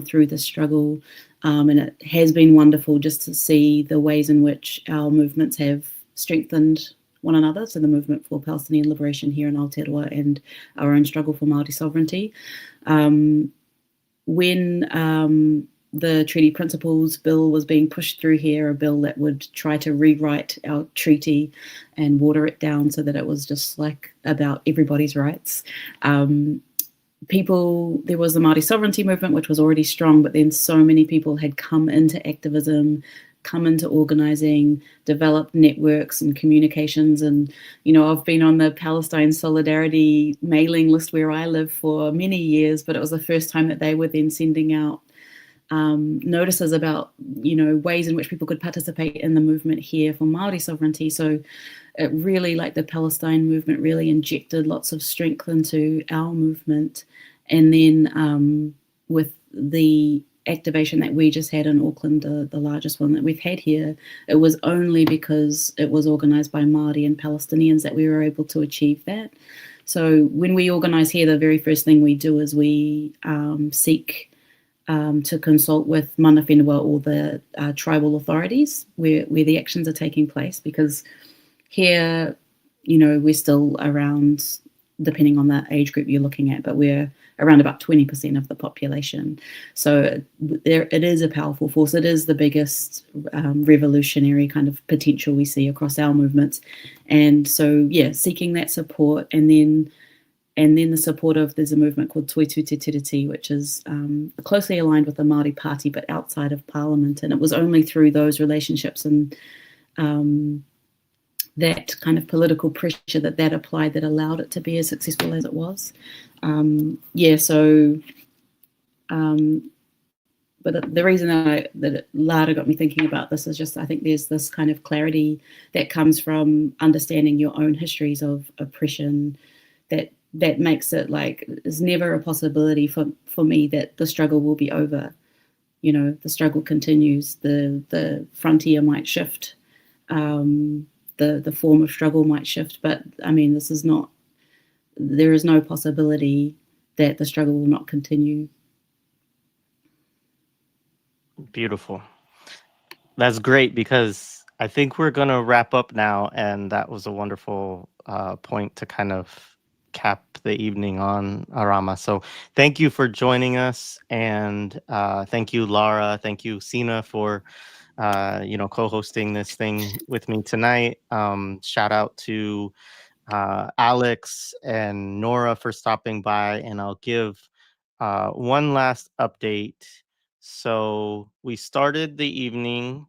through the struggle. And it has been wonderful just to see the ways in which our movements have strengthened one another, so the movement for Palestinian liberation here in Aotearoa and our own struggle for Māori sovereignty. When the Treaty Principles Bill was being pushed through here, a bill that would try to rewrite our treaty and water it down so that it was just like about everybody's rights. There was the Māori sovereignty movement, which was already strong, but then so many people had come into activism, come into organizing, developed networks and communications. And, I've been on the Palestine Solidarity mailing list where I live for many years, but it was the first time that they were then sending out notices about, ways in which people could participate in the movement here for Māori sovereignty. So it really, like the Palestine movement, really injected lots of strength into our movement. And then with the activation that we just had in Auckland, the largest one that we've had here, it was only because it was organized by Māori and Palestinians that we were able to achieve that. So when we organize here, the very first thing we do is we seek to consult with mana whenua or the tribal authorities where the actions are taking place, because here, we're still around, depending on the age group you're looking at, but we're around about 20% of the population. So it is a powerful force. It is the biggest revolutionary kind of potential we see across our movements. And so, seeking that support, and then the support of, there's a movement called Toitu Te Tiriti, which is closely aligned with the Māori Party, but outside of Parliament. And it was only through those relationships and that kind of political pressure that applied that allowed it to be as successful as it was. But the reason that Lara got me thinking about this is just, I think there's this kind of clarity that comes from understanding your own histories of oppression that makes it like, there's never a possibility for me that the struggle will be over. The struggle continues, the frontier might shift, the form of struggle might shift, but I mean, there is no possibility that the struggle will not continue. Beautiful. That's great, because I think we're going to wrap up now, and that was a wonderful point to kind of cap the evening on, Arama. So thank you for joining us, and thank you, Lara. Thank you, Sina, for co-hosting this thing with me tonight. Shout out to Alex and Nora for stopping by, and I'll give one last update. So we started the evening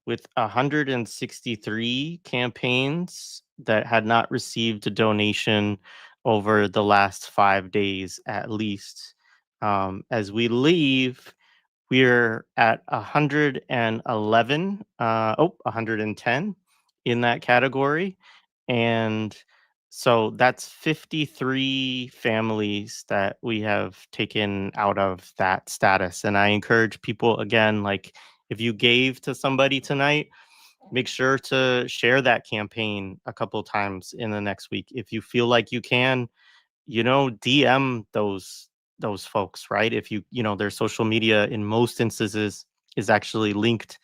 with 163 campaigns that had not received a donation over the last 5 days at least. As we leave, we're at 111, 110 in that category. And so that's 53 families that we have taken out of that status. And I encourage people, again, like, if you gave to somebody tonight, make sure to share that campaign a couple times in the next week. If you feel like you can, DM those folks, right? If their social media in most instances is actually linked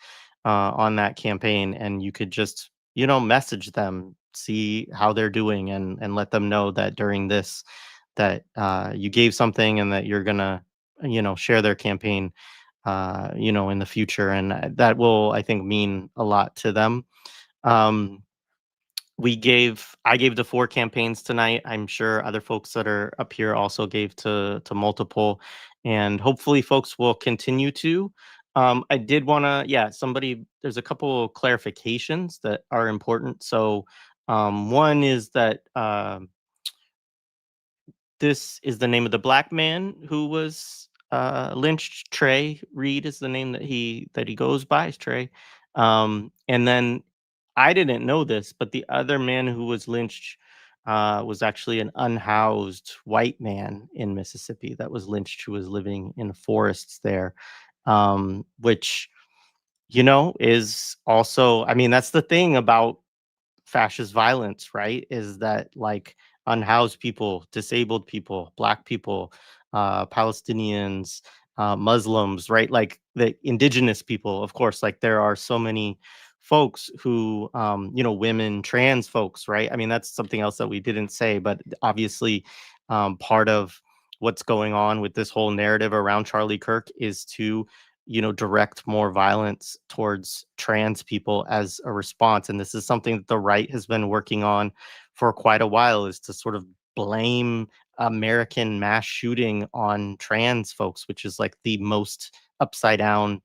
on that campaign, and you could just, message them, see how they're doing, and let them know that during this, that you gave something, and that you're gonna, share their campaign, in the future. And that will, I think, mean a lot to them. I gave to 4 campaigns tonight. I'm sure other folks that are up here also gave to multiple, and hopefully folks will continue to. I did want to, there's a couple clarifications that are important. So one is that this is the name of the Black man who was lynched. Trey Reed is the name that he goes by, is Trey. And then I didn't know this, but the other man who was lynched was actually an unhoused white man in Mississippi that was lynched, who was living in forests there, which, is also, I mean, that's the thing about fascist violence, right? Is that, like, unhoused people, disabled people, Black people, Palestinians, Muslims, right? Like the indigenous people, of course, like there are so many folks who, women, trans folks, right? I mean, that's something else that we didn't say, but obviously part of what's going on with this whole narrative around Charlie Kirk is to, direct more violence towards trans people as a response. And this is something that the right has been working on for quite a while, is to sort of blame American mass shooting on trans folks, which is like the most upside down,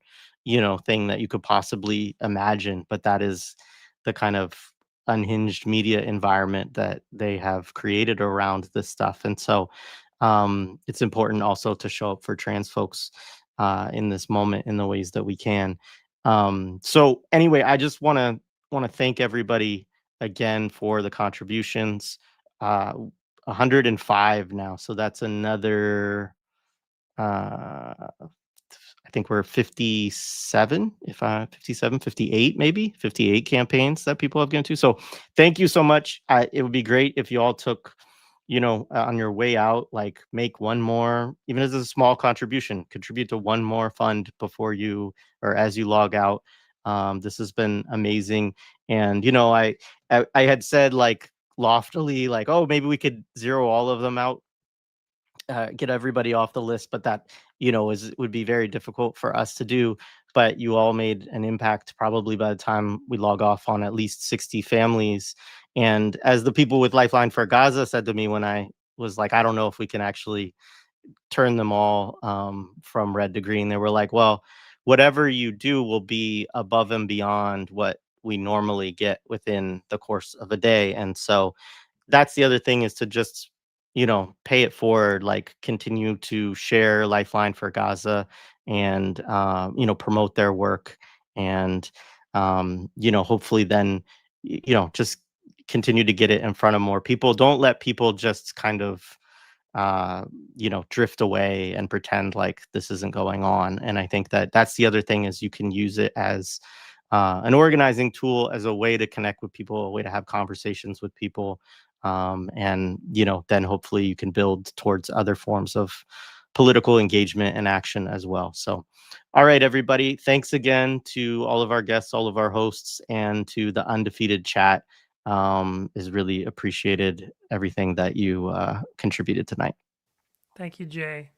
thing that you could possibly imagine. But that is the kind of unhinged media environment that they have created around this stuff. And so it's important also to show up for trans folks in this moment in the ways that we can. So anyway, I just want to thank everybody again for the contributions. 105 now, so that's another. I think we're 57, 57, 58, maybe 58 campaigns that people have gone to. So thank you so much. It would be great if you all took, on your way out, like make one more, even as a small contribution, contribute to one more fund before you, or as you log out. This has been amazing. And, I had said like loftily, like, oh, maybe we could zero all of them out, get everybody off the list, but that would be very difficult for us to do. But you all made an impact probably by the time we log off on at least 60 families. And as the people with Lifeline4Gaza said to me when I was like, I don't know if we can actually turn them all from red to green, they were like, well, whatever you do will be above and beyond what we normally get within the course of a day. And so that's the other thing, is to just pay it forward, like continue to share Lifeline4Gaza and promote their work, and hopefully then just continue to get it in front of more people. Don't let people just kind of drift away and pretend like this isn't going on. And I think that that's the other thing, is you can use it as an organizing tool, as a way to connect with people, a way to have conversations with people. And then hopefully you can build towards other forms of political engagement and action as well. So, all right, everybody, thanks again to all of our guests, all of our hosts, and to the undefeated chat. Is really appreciated, everything that you contributed tonight. Thank you, Jay.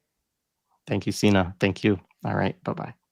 Thank you, Sina. Thank you. All right, bye-bye.